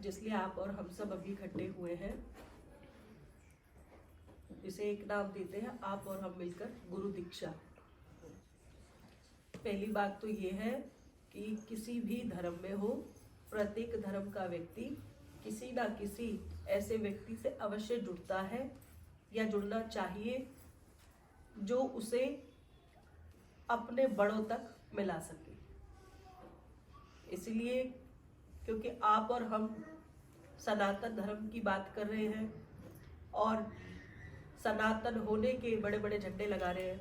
जिसलिए आप और हम सब अभी इकट्ठे हुए हैं, इसे एक नाम देते हैं आप और हम मिलकर गुरु दीक्षा। पहली बात तो ये है कि किसी भी धर्म में हो, प्रत्येक धर्म का व्यक्ति किसी ना किसी ऐसे व्यक्ति से अवश्य जुड़ता है या जुड़ना चाहिए जो उसे अपने बड़ों तक मिला सके। इसलिए क्योंकि आप और हम सनातन धर्म की बात कर रहे हैं और सनातन होने के बड़े बड़े झंडे लगा रहे हैं,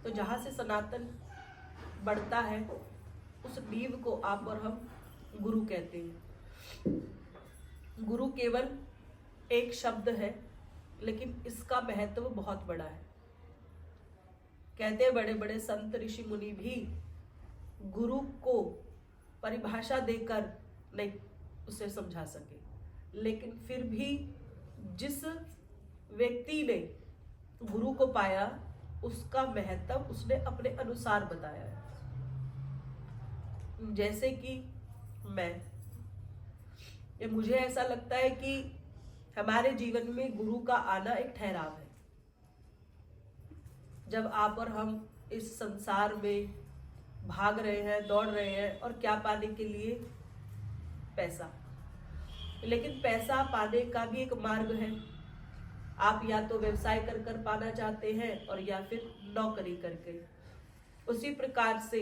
तो जहाँ से सनातन बढ़ता है उस नींव को आप और हम गुरु कहते हैं। गुरु केवल एक शब्द है, लेकिन इसका महत्व बहुत बड़ा है। कहते हैं बड़े बड़े संत ऋषि मुनि भी गुरु को परिभाषा देकर नहीं उसे समझा सके, लेकिन फिर भी जिस व्यक्ति ने गुरु को पाया उसका महत्व उसने अपने अनुसार बताया है। जैसे कि मुझे ऐसा लगता है कि हमारे जीवन में गुरु का आना एक ठहराव है। जब आप और हम इस संसार में भाग रहे हैं, दौड़ रहे हैं, और क्या पाने के लिए? पैसा। लेकिन पैसा पाने का भी एक मार्ग है। आप या तो व्यवसाय कर कर पाना चाहते हैं और या फिर नौकरी करके। उसी प्रकार से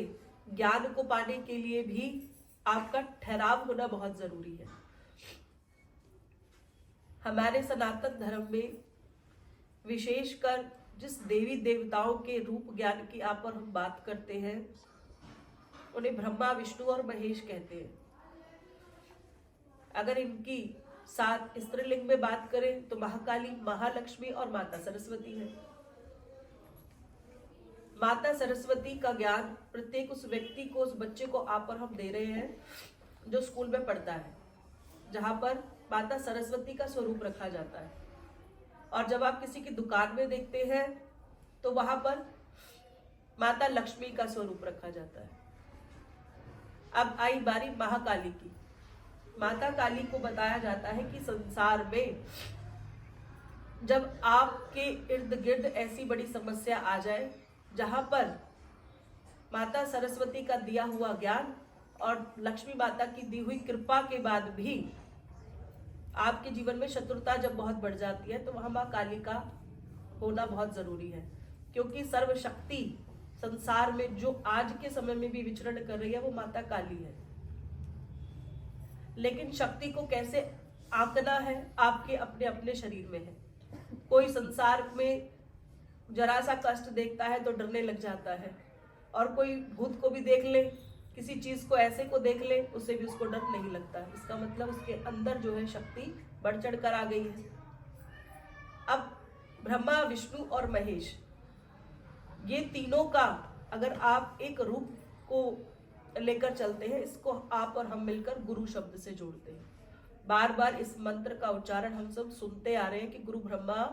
ज्ञान को पाने के लिए भी आपका ठहराव होना बहुत जरूरी है। हमारे सनातन धर्म में विशेषकर जिस देवी देवताओं के रूप ज्ञान की आप और हम बात करते हैं, उन्हें ब्रह्मा, विष्णु और महेश कहते हैं। अगर इनकी 7 स्त्रीलिंग में बात करें तो महाकाली, महालक्ष्मी और माता सरस्वती है। माता सरस्वती का ज्ञान प्रत्येक उस व्यक्ति को, उस बच्चे को आप और हम दे रहे हैं जो स्कूल में पढ़ता है, जहां पर माता सरस्वती का स्वरूप रखा जाता है। और जब आप किसी की दुकान में देखते हैं तो वहां पर माता लक्ष्मी का स्वरूप रखा जाता है। अब आई बारी महाकाली की। माता काली को बताया जाता है कि संसार में जब आपके इर्द गिर्द ऐसी बड़ी समस्या आ जाए जहां पर माता सरस्वती का दिया हुआ ज्ञान और लक्ष्मी माता की दी हुई कृपा के बाद भी आपके जीवन में शत्रुता जब बहुत बढ़ जाती है, तो वहां मां काली का होना बहुत जरूरी है। क्योंकि सर्वशक्ति संसार में जो आज के समय में भी विचरण कर रही है वो माता काली है। लेकिन शक्ति को कैसे आंकना है, आपके अपने अपने शरीर में है। कोई संसार में जरा सा कष्ट देखता है तो डरने लग जाता है, और कोई भूत को भी देख ले, किसी चीज को ऐसे को देख ले, उससे भी उसको डर नहीं लगता। इसका मतलब उसके अंदर जो है शक्ति बढ़ चढ़ कर आ गई है। अब ब्रह्मा, विष्णु और महेश, ये तीनों का अगर आप एक रूप को लेकर चलते हैं, इसको आप और हम मिलकर गुरु शब्द से जोड़ते हैं। बार बार इस मंत्र का उच्चारण हम सब सुनते आ रहे हैं कि गुरु ब्रह्मा,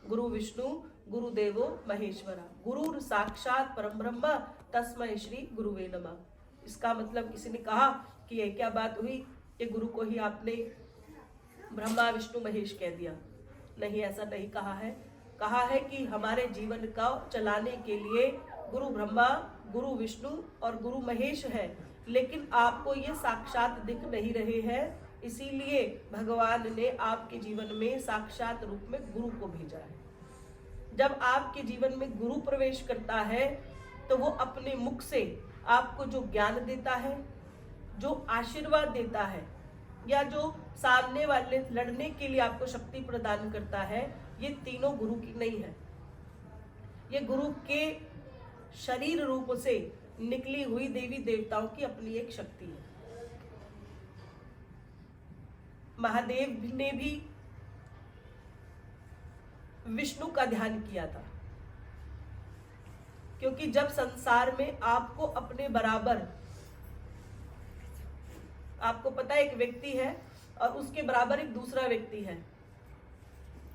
गुरु विष्णु, गुरु देवो महेश्वरा, गुरु साक्षात परम ब्रह्म तस्मै श्री गुरुवे नमः। इसका मतलब किसी ने कहा कि ये क्या बात हुई कि गुरु को ही आपने ब्रह्मा, विष्णु, महेश कह दिया। नहीं, ऐसा नहीं कहा है। कहा है कि हमारे जीवन का चलाने के लिए गुरु ब्रह्मा, गुरु विष्णु और गुरु महेश है, लेकिन आपको ये साक्षात दिख नहीं रहे हैं। इसीलिए भगवान ने आपके जीवन में साक्षात रूप में गुरु को भेजा है। जब आपके जीवन में गुरु प्रवेश करता है तो वो अपने मुख से आपको जो ज्ञान देता है, जो आशीर्वाद देता है, या जो सामने वाले लड़ने के लिए आपको शक्ति प्रदान करता है, ये तीनों गुरु की नहीं है। ये गुरु के शरीर रूप से निकली हुई देवी देवताओं की अपनी एक शक्ति है। महादेव ने भी विष्णु का ध्यान किया था, क्योंकि जब संसार में आपको अपने बराबर, आपको पता है एक व्यक्ति है और उसके बराबर एक दूसरा व्यक्ति है।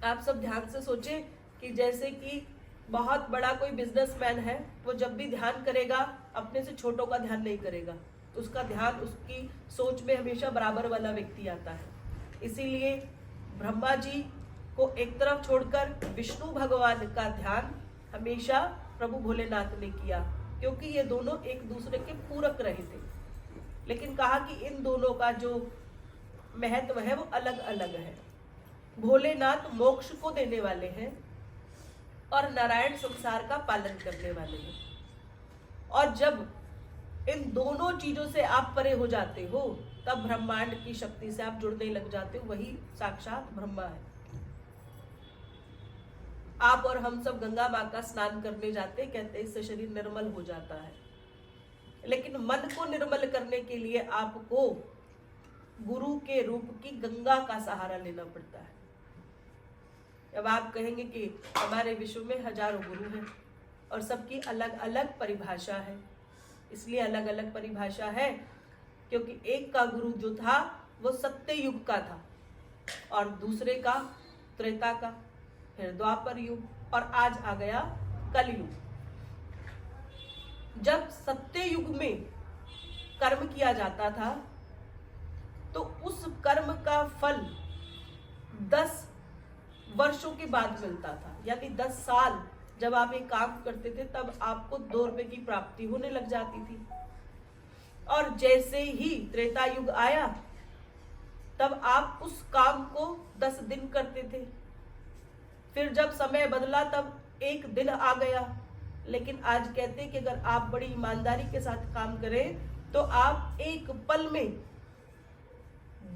आप सब ध्यान से सोचें कि जैसे कि बहुत बड़ा कोई बिजनेसमैन है, वो जब भी ध्यान करेगा अपने से छोटों का ध्यान नहीं करेगा, उसका ध्यान, उसकी सोच में हमेशा बराबर वाला व्यक्ति आता है। इसीलिए ब्रह्मा जी को एक तरफ छोड़कर विष्णु भगवान का ध्यान हमेशा प्रभु भोलेनाथ ने किया, क्योंकि ये दोनों एक दूसरे के पूरक रहे थे। लेकिन कहा कि इन दोनों का जो महत्व है वो अलग अलग है। भोलेनाथ मोक्ष को देने वाले हैं और नारायण संसार का पालन करने वाले हैं। और जब इन दोनों चीजों से आप परे हो जाते हो, तब ब्रह्मांड की शक्ति से आप जुड़ने लग जाते हो, वही साक्षात ब्रह्मा है। आप और हम सब गंगा माँ का स्नान करने जाते, कहते इससे शरीर निर्मल हो जाता है। लेकिन मन को निर्मल करने के लिए आपको गुरु के रूप की गंगा का सहारा लेना पड़ता है। अब आप कहेंगे कि हमारे विश्व में हजारों गुरु हैं और सबकी अलग अलग परिभाषा है। इसलिए अलग अलग परिभाषा है क्योंकि एक का गुरु जो था वो सत्य युग का था, और दूसरे का त्रेता का, फिर द्वापर युग, और आज आ गया कलयुग। जब सत्य युग में कर्म किया जाता था तो उस कर्म का फल 10 वर्षों के बाद मिलता था। यानी 10 साल जब आप एक काम करते थे तब आपको 2 रुपए की प्राप्ति होने लग जाती थी। और जैसे ही त्रेता युग आया तब आप उस काम को 10 दिन करते थे। फिर जब समय बदला तब 1 दिन आ गया। लेकिन आज कहते हैं कि अगर आप बड़ी ईमानदारी के साथ काम करें तो आप एक पल में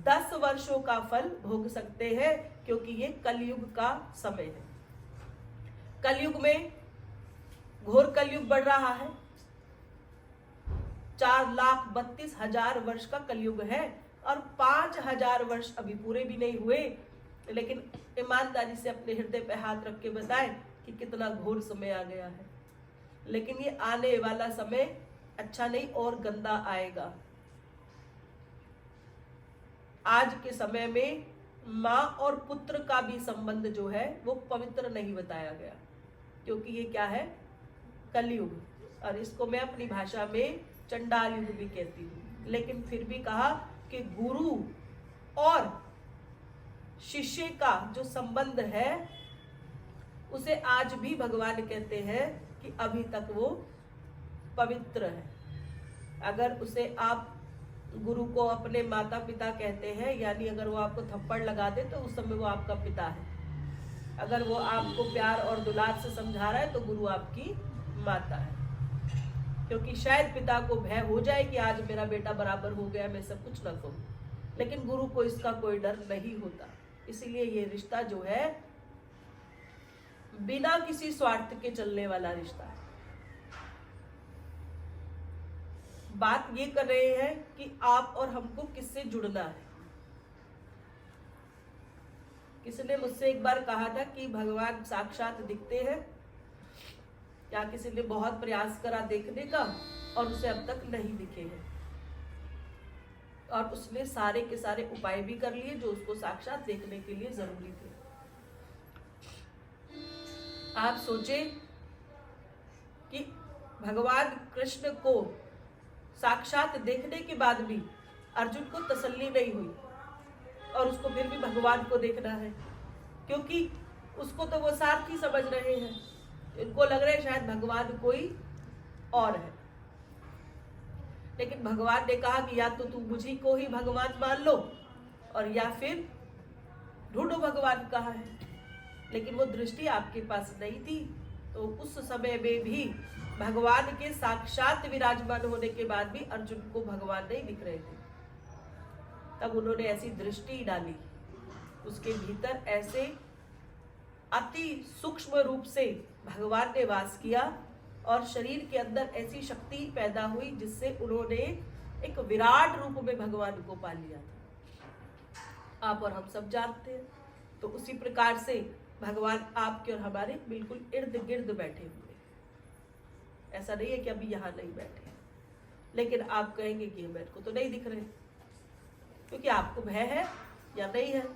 10 वर्षों का फल भोग सकते हैं, क्योंकि ये कलयुग का समय है। कलयुग में घोर कलयुग बढ़ रहा है। 4,32,000 वर्ष का कलयुग है और 5,000 वर्ष अभी पूरे भी नहीं हुए। लेकिन ईमानदारी से अपने हृदय पे हाथ रख के बताएं कि कितना घोर समय आ गया है। लेकिन ये आने वाला समय अच्छा नहीं और गंदा आएगा। आज के समय में माँ और पुत्र का भी संबंध जो है वो पवित्र नहीं बताया गया, क्योंकि ये क्या है, कलयुग। और इसको मैं अपनी भाषा में चंडाल युग भी कहती हूँ। लेकिन फिर भी कहा कि गुरु और शिष्य का जो संबंध है उसे आज भी भगवान कहते हैं कि अभी तक वो पवित्र है। अगर उसे आप गुरु को अपने माता पिता कहते हैं, यानी अगर वो आपको थप्पड़ लगा दे तो उस समय वो आपका पिता है। अगर वो आपको प्यार और दुलार से समझा रहा है तो गुरु आपकी माता है। क्योंकि शायद पिता को भय हो जाए कि आज मेरा बेटा बराबर हो गया, मैं सब कुछ न कहूं, लेकिन गुरु को इसका कोई डर नहीं होता। इसीलिए ये रिश्ता जो है बिना किसी स्वार्थ के चलने वाला रिश्ता है। बात ये कर रहे हैं कि आप और हमको किससे जुड़ना है। किसी ने मुझसे एक बार कहा था कि भगवान साक्षात दिखते हैं, या किसी ने बहुत प्रयास करा देखने का और उसे अब तक नहीं दिखे हैं, और उसने सारे के सारे उपाय भी कर लिए जो उसको साक्षात देखने के लिए जरूरी थे। आप सोचे कि भगवान कृष्ण को साक्षात देखने के बाद भी अर्जुन को तसल्ली नहीं हुई और उसको फिर भी भगवान को देखना है, क्योंकि उसको तो वो सारथी समझ रहे हैं। इनको लग रहा है शायद भगवान कोई और है। लेकिन भगवान ने कहा कि या तो तुम मुझी को ही भगवान मान लो और या फिर ढूंढो भगवान कहाँ है। लेकिन वो दृष्टि आपके पास नहीं थी, तो उस समय में भी भगवान के साक्षात विराजमान होने के बाद भी अर्जुन को भगवान नहीं दिख रहे थे। तब उन्होंने ऐसी दृष्टि डाली, उसके भीतर ऐसे अति सूक्ष्म रूप से भगवान ने वास किया और शरीर के अंदर ऐसी शक्ति पैदा हुई जिससे उन्होंने एक विराट रूप में भगवान को पा लिया था। आप और हम सब जानते हैं। तो उसी प्रकार से भगवान आपके और हमारे बिल्कुल इर्द गिर्द बैठे हुए। ऐसा नहीं है कि अभी यहाँ नहीं बैठे, लेकिन आप कहेंगे कि मेरे को तो नहीं दिख रहे, क्योंकि आपको भय है या नहीं है।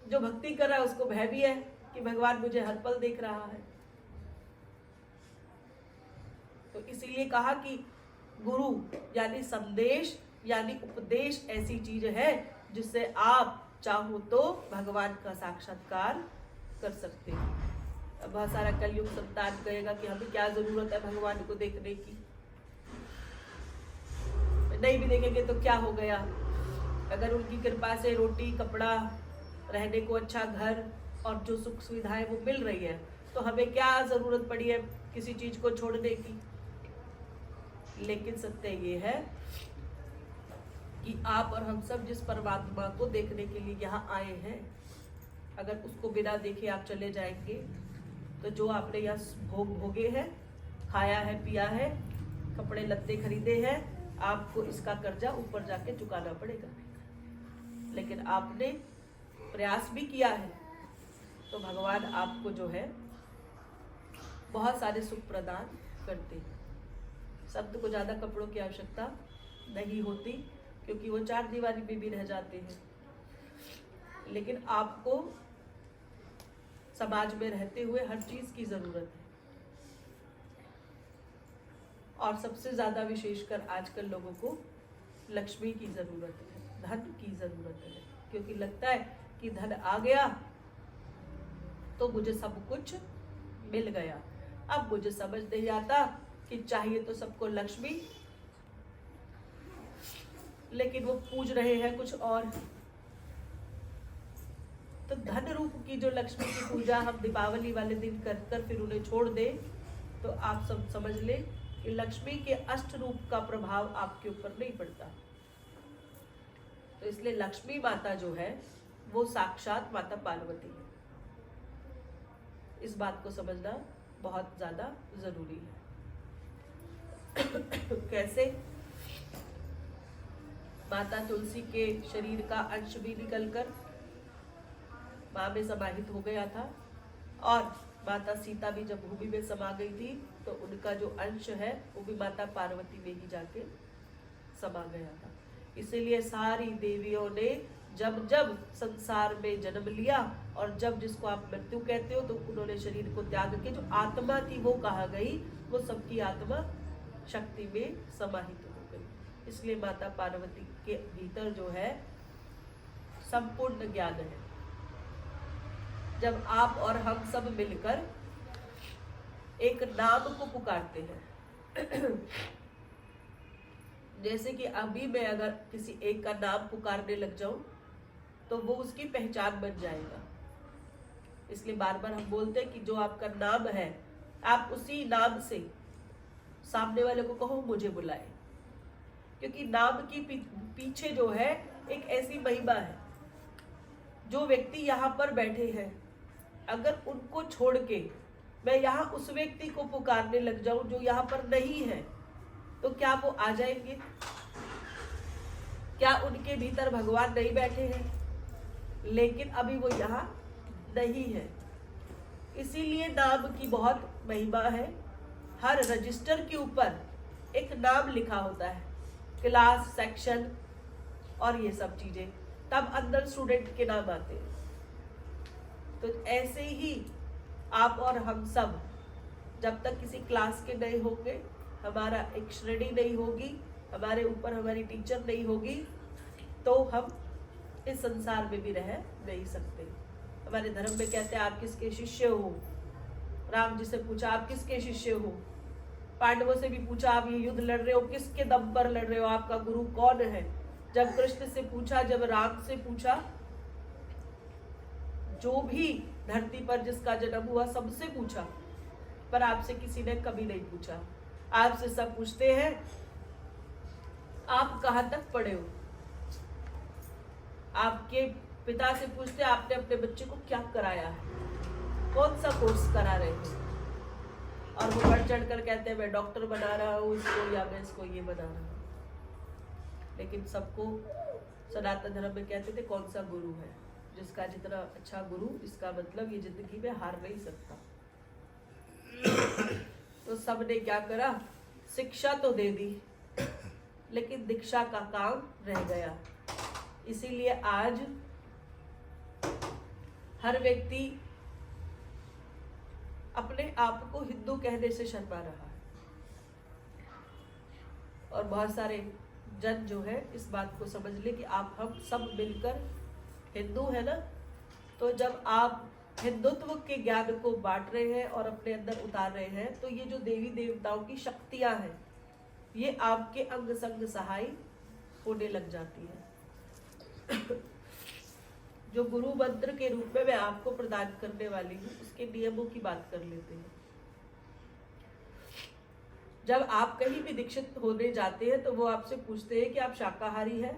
जो भक्ति कर रहा है उसको भय भी है कि भगवान मुझे हर पल देख रहा है। तो इसीलिए कहा कि गुरु यानी संदेश यानी उपदेश ऐसी चीज है जिससे आप चाहो तो भगवान का साक्षात्कार कर सकते हैं। अब बहुत सारा कलयुग संतान कहेगा कि हमें क्या जरूरत है भगवान को देखने की, नहीं भी देखेंगे तो क्या हो गया, अगर उनकी कृपा से रोटी कपड़ा रहने को अच्छा घर और जो सुख सुविधाएं वो मिल रही है तो हमें क्या जरूरत पड़ी है किसी चीज को छोड़ने की। लेकिन सत्य ये है कि आप और हम सब जिस परमात्मा को देखने के लिए यहाँ आए हैं, अगर उसको बिना देखे आप चले जाएंगे तो जो आपने यहाँ भोग भोगे हैं, खाया है, पिया है, कपड़े लत्ते खरीदे हैं, आपको इसका कर्जा ऊपर जाके चुकाना पड़ेगा। लेकिन आपने प्रयास भी किया है तो भगवान आपको जो है बहुत सारे सुख प्रदान करते हैं। शब्द को ज्यादा कपड़ों की आवश्यकता नहीं होती क्योंकि वो चार दीवारी में भी रह जाते हैं, लेकिन आपको समाज में रहते हुए हर चीज की जरूरत है। और सबसे ज्यादा विशेषकर आजकल लोगों को लक्ष्मी की जरूरत है, धन की जरूरत है, क्योंकि लगता है कि धन आ गया तो मुझे सब कुछ मिल गया। अब मुझे समझ नहीं आता कि चाहिए तो सबको लक्ष्मी, लेकिन वो पूज रहे हैं कुछ और। तो धन रूप की जो लक्ष्मी की पूजा हम दीपावली वाले दिन कर फिर उन्हें छोड़ दें तो आप सब समझ लें कि लक्ष्मी के अष्ट रूप का प्रभाव आपके ऊपर नहीं पड़ता। तो इसलिए लक्ष्मी माता जो है वो साक्षात माता पार्वती है। इस बात को समझना बहुत ज्यादा जरूरी है। कैसे? माता तुलसी के शरीर का अंश भी निकलकर माँ में समाहित हो गया था और माता सीता भी जब भूमि में समा गई थी तो उनका जो अंश है वो भी माता पार्वती में ही जाके समा गया था। इसीलिए सारी देवियों ने जब जब संसार में जन्म लिया और जब जिसको आप मृत्यु कहते हो तो उन्होंने शरीर को त्याग के जो आत्मा थी वो कहा गई, वो सबकी आत्मा शक्ति में समाहित हो गई। इसलिए माता पार्वती के भीतर जो है संपूर्ण ज्ञान है। जब आप और हम सब मिलकर एक नाम को पुकारते हैं जैसे कि अभी मैं अगर किसी एक का नाम पुकारने लग जाऊं तो वो उसकी पहचान बन जाएगा। इसलिए बार बार हम बोलते हैं कि जो आपका नाम है आप उसी नाम से सामने वाले को कहो मुझे बुलाए, क्योंकि नाम की पीछे जो है एक ऐसी महिमा है। जो व्यक्ति यहाँ पर बैठे हैं अगर उनको छोड़ के मैं यहाँ उस व्यक्ति को पुकारने लग जाऊं जो यहाँ पर नहीं है तो क्या वो आ जाएंगे? क्या उनके भीतर भगवान नहीं बैठे हैं? लेकिन अभी वो यहाँ नहीं है। इसीलिए नाम की बहुत महिमा है। हर रजिस्टर के ऊपर एक नाम लिखा होता है, क्लास, सेक्शन और ये सब चीजें, तब अंदर स्टूडेंट के नाम आते हैं। तो ऐसे ही आप और हम सब जब तक किसी क्लास के नहीं होंगे, हमारा एक श्रेणी नहीं होगी, हमारे ऊपर हमारी टीचर नहीं होगी, तो हम इस संसार में भी रह नहीं सकते। हमारे धर्म में कहते हैं आप किसके शिष्य हो। राम जी से पूछा आप किसके शिष्य हो, पांडवों से भी पूछा आप ये युद्ध लड़ रहे हो किसके दम पर लड़ रहे हो, आपका गुरु कौन है। जब कृष्ण से पूछा, जब राम से पूछा, जो भी धरती पर जिसका जन्म हुआ सबसे पूछा, पर आपसे किसी ने कभी नहीं पूछा। आपसे सब पूछते हैं आप कहां तक पढ़े हो। आपके पिता से पूछते आपने अपने बच्चे को क्या कराया है, कौन सा कोर्स करा रहे थे, और वो बढ़ चढ़ कर कहते हैं मैं डॉक्टर बना रहा हूँ इसको, या मैं इसको ये बना रहा हूँ। लेकिन सबको सनातन धर्म में कहते थे कौन सा गुरु है, जिसका जितना अच्छा गुरु, इसका मतलब ये जिंदगी में हार नहीं सकता। तो सबने क्या करा, शिक्षा तो दे दी लेकिन दीक्षा का काम रह गया। इसीलिए आज हर व्यक्ति अपने आप को हिंदू कहने से शर्मा रहा है। और बहुत सारे जन जो है इस बात को समझ ले कि आप हम सब मिलकर हिंदू है ना। तो जब आप हिंदुत्व के ज्ञान को बांट रहे हैं और अपने अंदर उतार रहे हैं, तो ये जो देवी देवताओं की शक्तियां हैं ये आपके अंग संग सहाय होने लग जाती है। जो गुरु मंत्र के रूप में मैं आपको प्रदान करने वाली हूँ उसके नियमों की बात कर लेते हैं। जब आप कहीं भी दीक्षित होने जाते हैं तो वो आपसे पूछते हैं कि आप शाकाहारी हैं,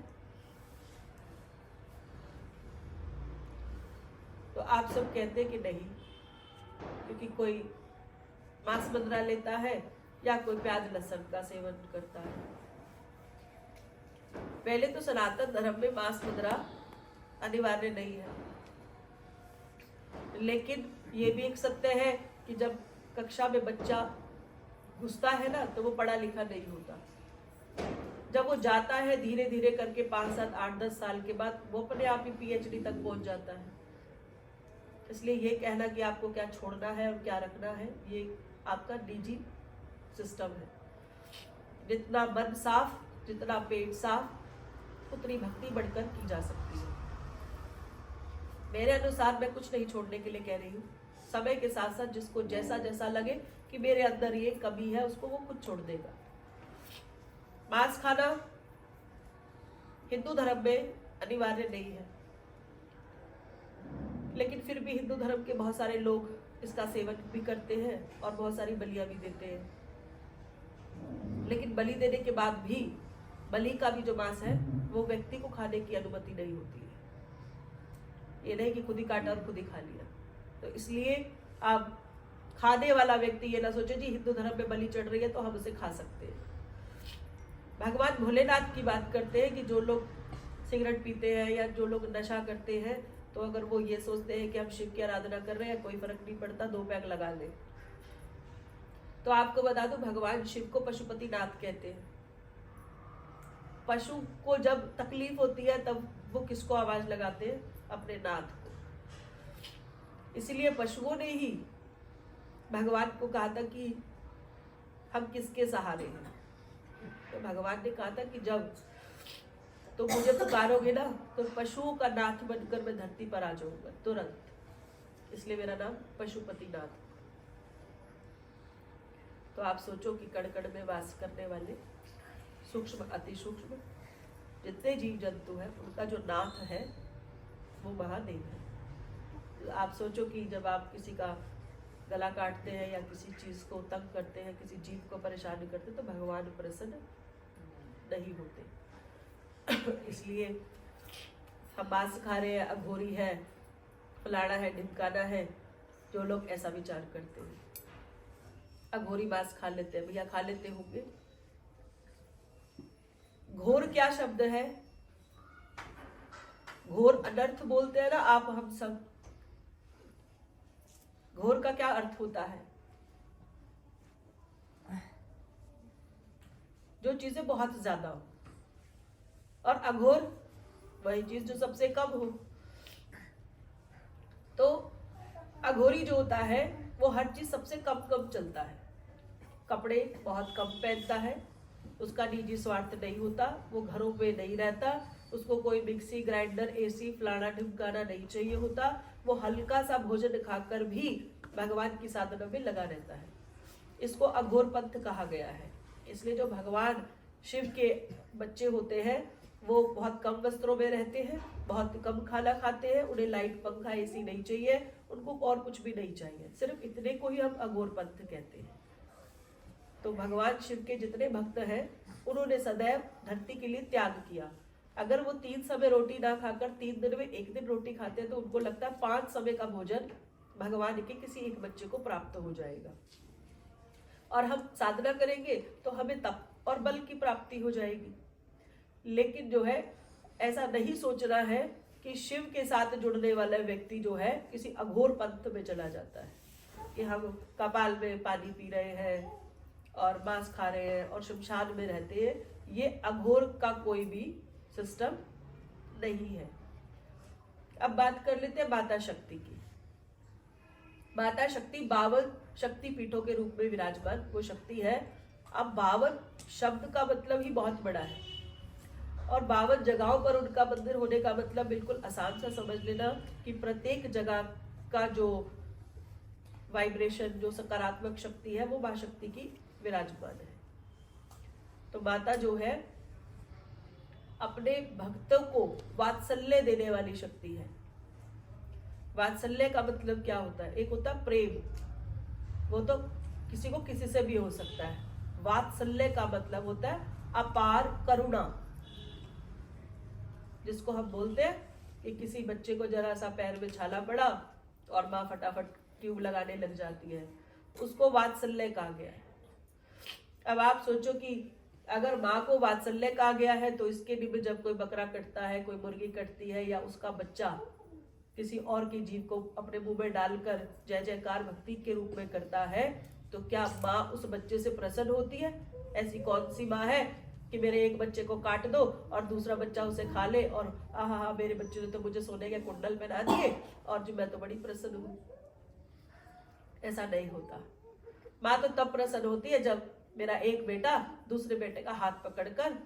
तो आप सब कहते हैं कि नहीं, क्योंकि कोई मांस मदिरा लेता है या कोई प्याज लहसुन का सेवन करता है। पहले तो सनातन धर्म में मांस मदिरा अनिवार्य नहीं है, लेकिन ये भी एक सत्य है कि जब कक्षा में बच्चा घुसता है ना तो वो पढ़ा लिखा नहीं होता। जब वो जाता है धीरे धीरे करके 5, 7, 8, 10 साल के बाद वो अपने आप ही PhD तक पहुंच जाता है। इसलिए ये कहना कि आपको क्या छोड़ना है और क्या रखना है ये आपका निजी सिस्टम है। जितना मन साफ, जितना पेट साफ, उतनी भक्ति बढ़कर की जा सकती है। मेरे अनुसार मैं कुछ नहीं छोड़ने के लिए कह रही हूँ। समय के साथ साथ जिसको जैसा जैसा लगे कि मेरे अंदर ये कमी है उसको वो खुद छोड़ देगा। मांस खाना हिंदू धर्म में अनिवार्य नहीं है, लेकिन फिर भी हिंदू धर्म के बहुत सारे लोग इसका सेवन भी करते हैं और बहुत सारी बलियां भी देते हैं। लेकिन बलि देने के बाद भी बलि का भी जो मांस है वो व्यक्ति को खाने की अनुमति नहीं होती है। ये नहीं कि खुद ही काटा और खुद ही खा लिया। तो इसलिए आप खाने वाला व्यक्ति ये ना सोचे जी हिंदू धर्म में बलि चढ़ रही है तो हम उसे खा सकते हैं। भगवान भोलेनाथ की बात करते हैं कि जो लोग सिगरेट पीते हैं या जो लोग नशा करते हैं, तो अगर वो ये सोचते हैं कि हम शिव की आराधना कर रहे हैं, कोई फर्क नहीं पड़ता, 2 पैग लगा ले। तो आपको बता दूं भगवान शिव को पशुपति नाथ कहते हैं। पशु को जब तकलीफ होती है तब वो किसको आवाज लगाते हैं? अपने नाथ को। इसलिए पशुओं ने ही भगवान को कहा था कि हम किसके सहारे हैं। तो भगवान ने कहा था कि जब तो मुझे पुकारोगे ना तो पशुओं का नाथ बनकर मैं धरती पर आ जाऊंगा तुरंत। इसलिए मेरा नाम पशुपति नाथ। तो आप सोचो कि कण कण में वास करने वाले सूक्ष्म अति सूक्ष्म जितने जीव जंतु हैं उनका जो नाथ है वो महादेव है। तो आप सोचो कि जब आप किसी का गला काटते हैं या किसी चीज को तंग करते हैं, किसी जीव को परेशान करते हैं, तो भगवान प्रसन्न नहीं होते। इसलिए हम मांस खा रहे हैं, अघोरी है, फलाना है, ढिमकाना है, जो लोग ऐसा विचार करते हैं। अघोरी मांस खा लेते हैं, भैया खा लेते होंगे। घोर क्या शब्द है? घोर अनर्थ बोलते हैं ना आप हम सब। घोर का क्या अर्थ होता है? जो चीजें बहुत ज्यादा हो। और अघोर वही चीज जो सबसे कम हो। तो अघोरी जो होता है वो हर चीज सबसे कम कम चलता है। कपड़े बहुत कम पहनता है, उसका निजी स्वार्थ नहीं होता, वो घरों पे नहीं रहता, उसको कोई मिक्सी ग्राइंडर एसी फलाना ढिमकाना नहीं चाहिए होता। वो हल्का सा भोजन खाकर भी भगवान की साधना में लगा रहता है। इसको अघोर पंथ कहा गया है। इसलिए जो भगवान शिव के बच्चे होते हैं वो बहुत कम वस्त्रों में रहते हैं, बहुत कम खाना खाते हैं, उन्हें लाइट पंखा एसी नहीं चाहिए, उनको और कुछ भी नहीं चाहिए। सिर्फ इतने को ही हम अघोर पंथ कहते हैं। तो भगवान शिव के जितने भक्त हैं उन्होंने सदैव धरती के लिए त्याग किया। अगर वो 3 समय रोटी ना खाकर 3 दिन में 1 दिन रोटी खाते हैं तो उनको लगता है 5 समय का भोजन भगवान के किसी एक बच्चे को प्राप्त हो जाएगा। और हम साधना करेंगे तो हमें तप और बल की प्राप्ति हो जाएगी। लेकिन जो है ऐसा नहीं सोचना है कि शिव के साथ जुड़ने वाला व्यक्ति जो है किसी अघोर पंथ में चला जाता है कि हम कपाल में पानी पी रहे हैं और मांस खा रहे हैं और शमशान में रहते हैं। ये अघोर का कोई भी सिस्टम नहीं है। अब बात कर लेते हैं माता शक्ति की। माता शक्ति 52 शक्ति पीठों के रूप में विराजमान वो शक्ति है अब 52 शब्द का मतलब ही बहुत बड़ा है, और 52 जगहों पर उनका मंदिर होने का मतलब बिल्कुल आसान सा समझ लेना कि प्रत्येक जगह का जो वाइब्रेशन, जो सकारात्मक शक्ति है, वो मां शक्ति की विराजमान है। तो माता जो है अपने भक्तों को वात्सल्य देने वाली शक्ति है। वात्सल्य का मतलब क्या होता है? एक होता है प्रेम, वो तो किसी को किसी से भी हो सकता है। वात्सल्य का मतलब होता है अपार करुणा, जिसको हम बोलते हैं कि किसी बच्चे को जरा सा पैर में छाला पड़ा और माँ फटाफट ट्यूब लगाने लग जाती है, उसको वात्सल्य कहा गया है। अब आप सोचो कि अगर माँ को वात्सल्य कहा गया है, तो इसके लिए जब कोई बकरा कटता है, कोई मुर्गी कटती है, या उसका बच्चा किसी और की जीव को अपने मुंह में डालकर जय जयकार भक्ति के रूप में करता है, तो क्या माँ उस बच्चे से प्रसन्न होती है? ऐसी कौन सी माँ है कि मेरे एक बच्चे को काट दो और दूसरा बच्चा उसे खा ले और आहा मेरे बच्चे ने तो मुझे सोने के कुंडल पहना दिए और जो मैं तो बड़ी प्रसन्न हूँ। ऐसा नहीं होता। माँ तो तब प्रसन्न होती है जब मेरा एक बेटा दूसरे बेटे का हाथ पकड़कर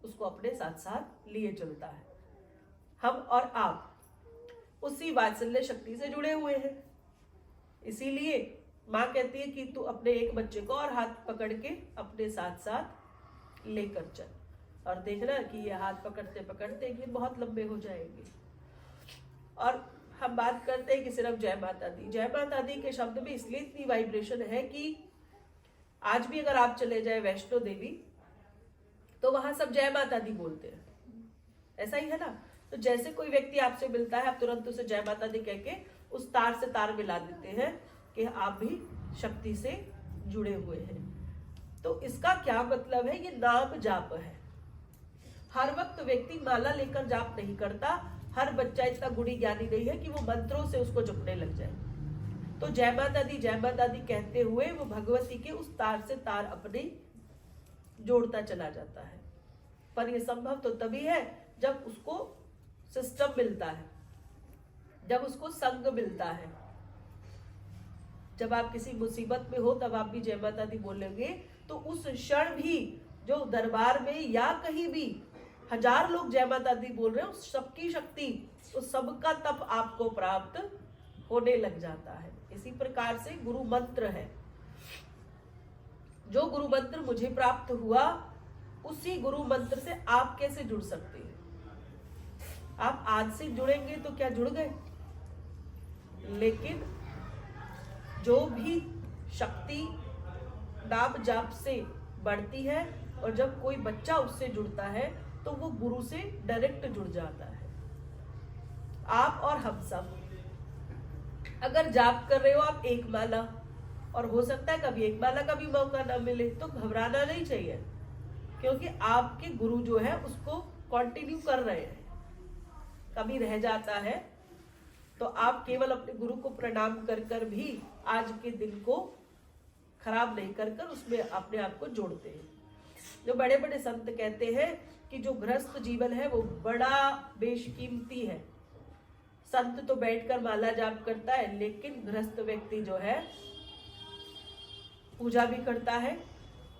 उसको अपने साथ साथ लिए चलता है। हम और आप उसी वात्सल्य शक्ति से जुड़े हुए हैं। इसीलिए माँ कहती है कि तू अपने एक बच्चे को और हाथ पकड़ के अपने साथ साथ लेकर चल, और देखना कि ये हाथ पकड़ते पकड़ते ये बहुत लंबे हो जाएंगे। और हम बात करते हैं कि सिर्फ जय माता दी। जय माता दी के शब्द में इसलिए इतनी वाइब्रेशन है कि आज भी अगर आप चले जाए वैष्णो देवी, तो वहां सब जय माता दी बोलते हैं। ऐसा ही है ना? तो जैसे कोई व्यक्ति आपसे मिलता है, आप तुरंत उसे जय माता दी कह के उस तार से तार मिला देते हैं कि आप भी शक्ति से जुड़े हुए हैं। तो इसका क्या मतलब है? ये नाम जाप है। हर वक्त व्यक्ति माला लेकर जाप नहीं करता। हर बच्चा इतना गुणी ज्ञानी नहीं है कि वो मंत्रों से उसको जपने लग जाए। तो जय माता दी कहते हुए वो भगवती के उस तार से तार अपने जोड़ता चला जाता है। पर यह संभव तो तभी है जब उसको सिस्टम मिलता है, जब उसको संग मिलता है। जब आप किसी मुसीबत में हो तब आप भी जय माता दी बोलेंगे, तो उस क्षण भी जो दरबार में या कहीं भी 1000 लोग जय माता दी बोल रहे हैं, उस सबकी शक्ति, उस सबका तप आपको प्राप्त होने लग जाता है। इसी प्रकार से गुरु मंत्र है। जो गुरु मंत्र मुझे प्राप्त हुआ, उसी गुरु मंत्र से आप कैसे जुड़ सकते हैं? आप आज से जुड़ेंगे तो क्या जुड़ गए? लेकिन जो भी शक्ति नाम जाप से बढ़ती है, और जब कोई बच्चा उससे जुड़ता है तो वो गुरु से डायरेक्ट जुड़ जाता है। आप और हम सब अगर जाप कर रहे हो आप एक माला, और हो सकता है कभी एक माला का भी मौका ना मिले, तो घबराना नहीं चाहिए, क्योंकि आपके गुरु जो है उसको कंटिन्यू कर रहे हैं। कभी रह जाता है तो आप केवल अपने गुरु को प्रणाम कर कर भी आज के दिन को खराब नहीं कर कर उसमें अपने आप को जोड़ते हैं। जो बड़े बड़े संत कहते हैं कि जो गृहस्थ जीवन है वो बड़ा बेशकीमती है। संत तो बैठकर माला जाप करता है, लेकिन गृहस्थ व्यक्ति जो है पूजा भी करता है,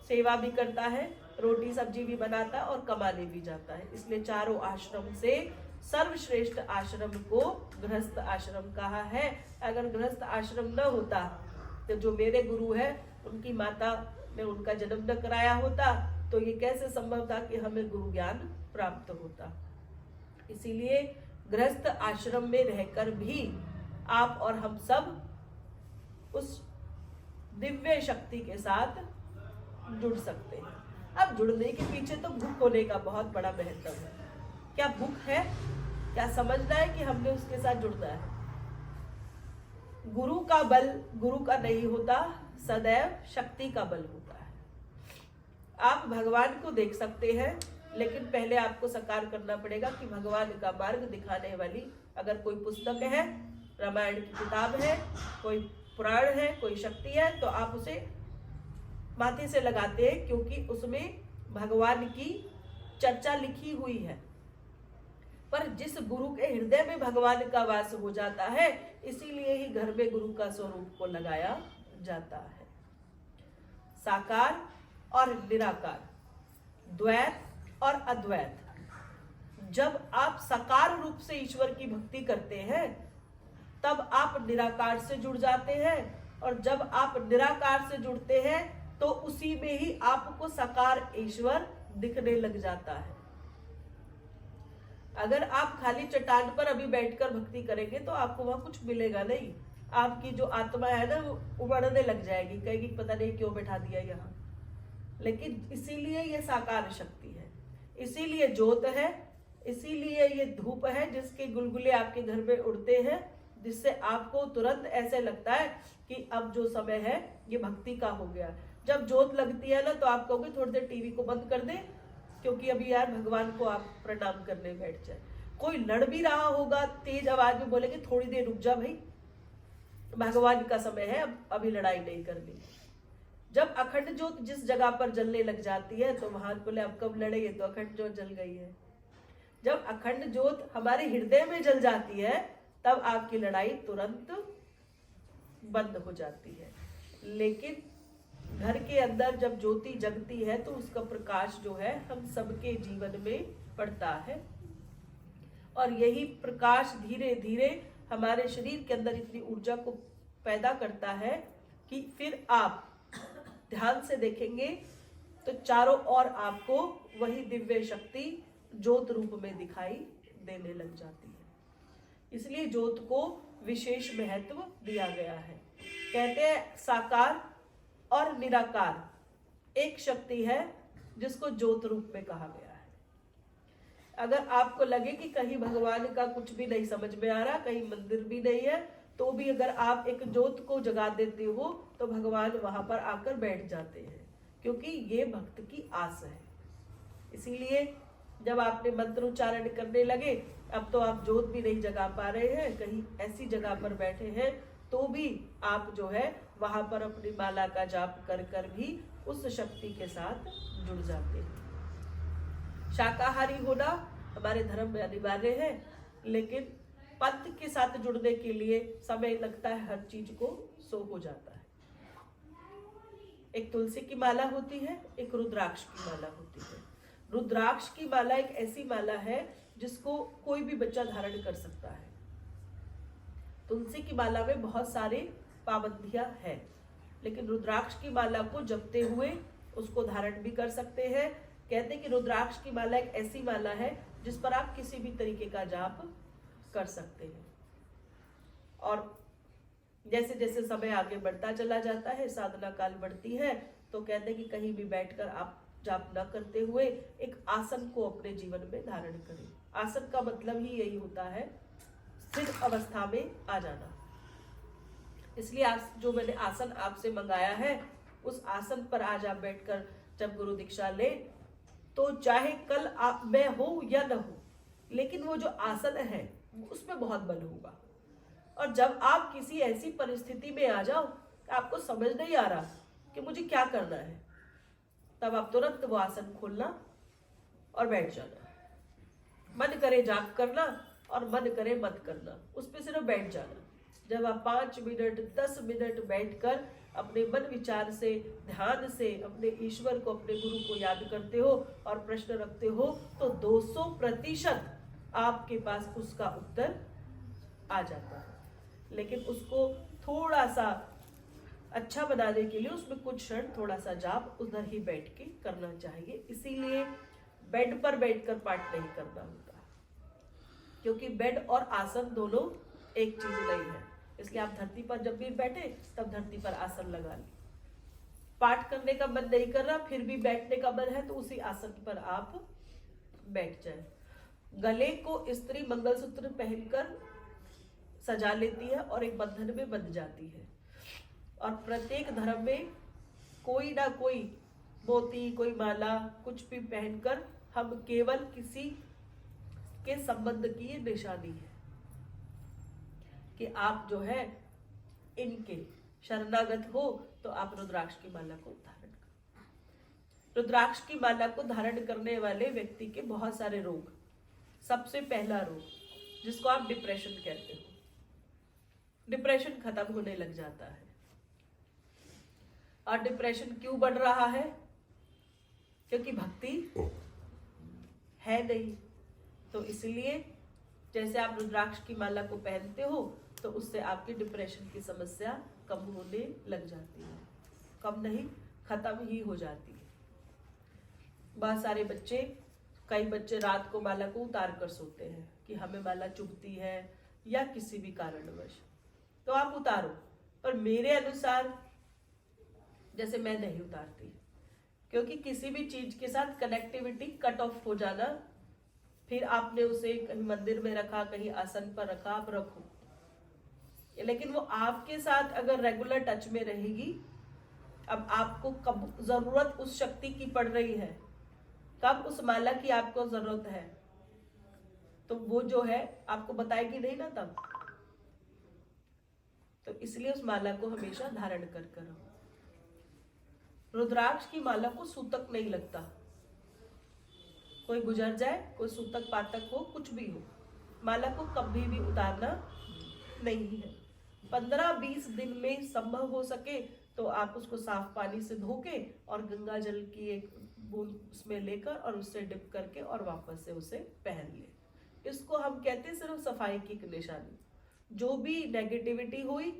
सेवा भी करता है, रोटी सब्जी भी बनाता है और कमाने भी जाता है। इसलिए चारों आश्रम से सर्वश्रेष्ठ आश्रम को गृहस्थ आश्रम कहा है। अगर गृहस्थ आश्रम न होता तो जो मेरे गुरु है उनकी माता ने उनका जन्म न कराया होता, तो ये कैसे संभव था कि हमें गुरु ज्ञान प्राप्त होता। इसीलिए गृहस्थ आश्रम में रहकर भी आप और हम सब उस दिव्य शक्ति के साथ जुड़ सकते हैं। अब जुड़ने के पीछे तो भूख होने का बहुत बड़ा महत्व है। क्या भूख है? क्या समझना है कि हमने उसके साथ जुड़ना है? गुरु का बल गुरु का नहीं होता, सदैव शक्ति का बल होता है। आप भगवान को देख सकते हैं, लेकिन पहले आपको साकार करना पड़ेगा कि भगवान का मार्ग दिखाने वाली अगर कोई पुस्तक है, रामायण की किताब है, कोई पुराण है, कोई शक्ति है, तो आप उसे माथे से लगाते हैं, क्योंकि उसमें भगवान की चर्चा लिखी हुई है। पर जिस गुरु के हृदय में भगवान का वास हो जाता है, इसीलिए ही घर में गुरु का स्वरूप को लगाया जाता है। साकार और निराकार, द्वैत और अद्वैत। जब आप साकार रूप से ईश्वर की भक्ति करते हैं तब आप निराकार से जुड़ जाते हैं, और जब आप निराकार से जुड़ते हैं तो उसी में ही आपको साकार ईश्वर दिखने लग जाता है। अगर आप खाली चट्टान पर अभी बैठकर भक्ति करेंगे तो आपको वहां कुछ मिलेगा नहीं। आपकी जो आत्मा है ना वो उमड़ने लग जाएगी, कहेगी पता नहीं क्यों बैठा दिया यहाँ। लेकिन इसीलिए ये साकार शक्ति है, इसीलिए ज्योत है, इसीलिए ये धूप है जिसके गुलगुले आपके घर में उड़ते हैं, जिससे आपको तुरंत ऐसे लगता है कि अब जो समय है ये भक्ति का हो गया। जब ज्योत लगती है ना तो आप कहोगे थोड़ी देर टीवी को बंद कर दे, क्योंकि अभी यार भगवान को आप प्रणाम करने बैठ जाए। कोई लड़ भी रहा होगा, तेज आवाज में बोलेंगे थोड़ी देर रुक जा भाई, भगवान का समय है, अब अभी लड़ाई नहीं करनी। जब अखंड ज्योत जिस जगह पर जलने लग जाती है तो वहां बोले अब कब लड़ेंगे, तो अखंड ज्योत जल गई है। जब अखंड ज्योत हमारे हृदय में जल जाती है तब आपकी लड़ाई तुरंत बंद हो जाती है। लेकिन घर के अंदर जब ज्योति जगती है तो उसका प्रकाश जो है हम सबके जीवन में पड़ता है, और यही प्रकाश धीरे धीरे हमारे शरीर के अंदर इतनी ऊर्जा को पैदा करता है कि फिर आप ध्यान से देखेंगे तो चारों ओर आपको वही दिव्य शक्ति ज्योत रूप में दिखाई देने लग जाती है। इसलिए ज्योत को विशेष महत्व दिया गया है। कहते हैं साकार और निराकार एक शक्ति है जिसको ज्योत रूप में कहा गया है। अगर आपको लगे कि कहीं भगवान का कुछ भी नहीं समझ में आ रहा, कहीं मंदिर भी नहीं है, तो भी अगर आप एक ज्योत को जगा देते हो तो भगवान वहां पर आकर बैठ जाते हैं, क्योंकि ये भक्त की आस है। इसीलिए जब आपने मंत्र उच्चारण करने लगे, अब तो आप ज्योत भी नहीं जगा पा रहे हैं, कहीं ऐसी जगह पर बैठे हैं तो भी आप जो है वहां पर अपनी माला का जाप कर कर भी उस शक्ति के साथ जुड़ जाते हैं। शाकाहारी होना हमारे धर्म में अनिवार्य है, लेकिन पंथ के साथ जुड़ने के लिए समय लगता है, हर चीज को सो हो जाता है। एक तुलसी की माला होती है, एक रुद्राक्ष की माला होती है। रुद्राक्ष की माला एक ऐसी माला है जिसको कोई भी बच्चा धारण कर सकता है। तुलसी की माला में बहुत सारे पाबंदियां हैं, लेकिन रुद्राक्ष की माला को जपते हुए उसको धारण भी कर सकते हैं। कहते हैं कि रुद्राक्ष की माला एक ऐसी माला है जिस पर आप किसी भी तरीके का जाप कर सकते हैं। और जैसे जैसे समय आगे बढ़ता चला जाता है, साधना काल बढ़ती है, तो कहते हैं कि कहीं भी बैठकर आप जाप न करते हुए एक आसन को अपने जीवन में धारण करें। आसन का मतलब ही यही होता है स्थिर अवस्था में आ जाना। इसलिए आज जो मैंने आसन आपसे मंगाया है, उस आसन पर आज आप बैठकर जब गुरु दीक्षा ले, तो चाहे कल आप मैं हो या न हो, लेकिन वो जो आसन है उसमें बहुत बल होगा। और जब आप किसी ऐसी परिस्थिति में आ जाओ, आपको समझ नहीं आ रहा कि मुझे क्या करना है, तब आप तुरंत वो आसन खोलना और बैठ जाना। मन करे जाप करना और मन करे मत करना, उस पर सिर्फ बैठ जाना। जब आप 5 मिनट 10 मिनट बैठकर अपने मन विचार से, ध्यान से अपने ईश्वर को, अपने गुरु को याद करते हो और प्रश्न रखते हो, तो 200% आपके पास उसका उत्तर आ जाता है। लेकिन उसको थोड़ा सा अच्छा बनाने के लिए उसमें कुछ क्षण थोड़ा सा जाप उधर ही बैठ के करना चाहिए। इसीलिए बेड पर बैठकर पाठ नहीं करना होता, क्योंकि बेड और आसन दोनों एक चीज नहीं है। इसलिए आप धरती पर जब भी बैठे तब धरती पर आसन लगा लें। पाठ करने का मन नहीं कर रहा, फिर भी बैठने का मन है, तो उसी आसन पर आप बैठ जाए। गले को स्त्री मंगलसूत्र पहनकर सजा लेती है और एक बंधन में बंध जाती है। और प्रत्येक धर्म में कोई ना कोई मोती, कोई माला, कुछ भी पहनकर हम केवल किसी के संबंध की ये निशानी है कि आप जो है इनके शरणागत हो, तो आप रुद्राक्ष की माला को धारण करो। रुद्राक्ष की माला को धारण करने वाले व्यक्ति के बहुत सारे रोग, सबसे पहला रोग जिसको आप डिप्रेशन कहते हो, डिप्रेशन खत्म होने लग जाता है। और डिप्रेशन क्यों बढ़ रहा है? क्योंकि भक्ति है नहीं। तो इसलिए जैसे आप रुद्राक्ष की माला को पहनते हो तो उससे आपकी डिप्रेशन की समस्या कम होने लग जाती है, कम नहीं खत्म ही हो जाती है। बहुत सारे बच्चे, कई बच्चे रात को माला को उतार कर सोते हैं कि हमें माला चुभती है या किसी भी कारणवश, तो आप उतारो, पर मेरे अनुसार जैसे मैं नहीं उतारती, क्योंकि किसी भी चीज के साथ कनेक्टिविटी कट ऑफ हो जाना, फिर आपने उसे कहीं मंदिर में रखा, कहीं आसन पर रखा, आप रखो, लेकिन वो आपके साथ अगर रेगुलर टच में रहेगी, अब आपको कब जरूरत उस शक्ति की पड़ रही है, कब उस माला की आपको जरूरत है, तो वो जो है आपको बताएगी नहीं ना तब। तो इसलिए उस माला को हमेशा धारण कर करो। रुद्राक्ष की माला को सूतक नहीं लगता, कोई गुजर जाए, कोई सूतक पातक हो, कुछ भी हो, माला को कभी भी उतारना नहीं है। 15-20 दिन में संभव हो सके तो आप उसको साफ पानी से धो के और गंगा जल की एक बूंद उसमें लेकर और उससे डिप करके और वापस से उसे पहन ले। इसको हम कहते हैं सिर्फ सफाई की निशानी। जो भी नेगेटिविटी हुई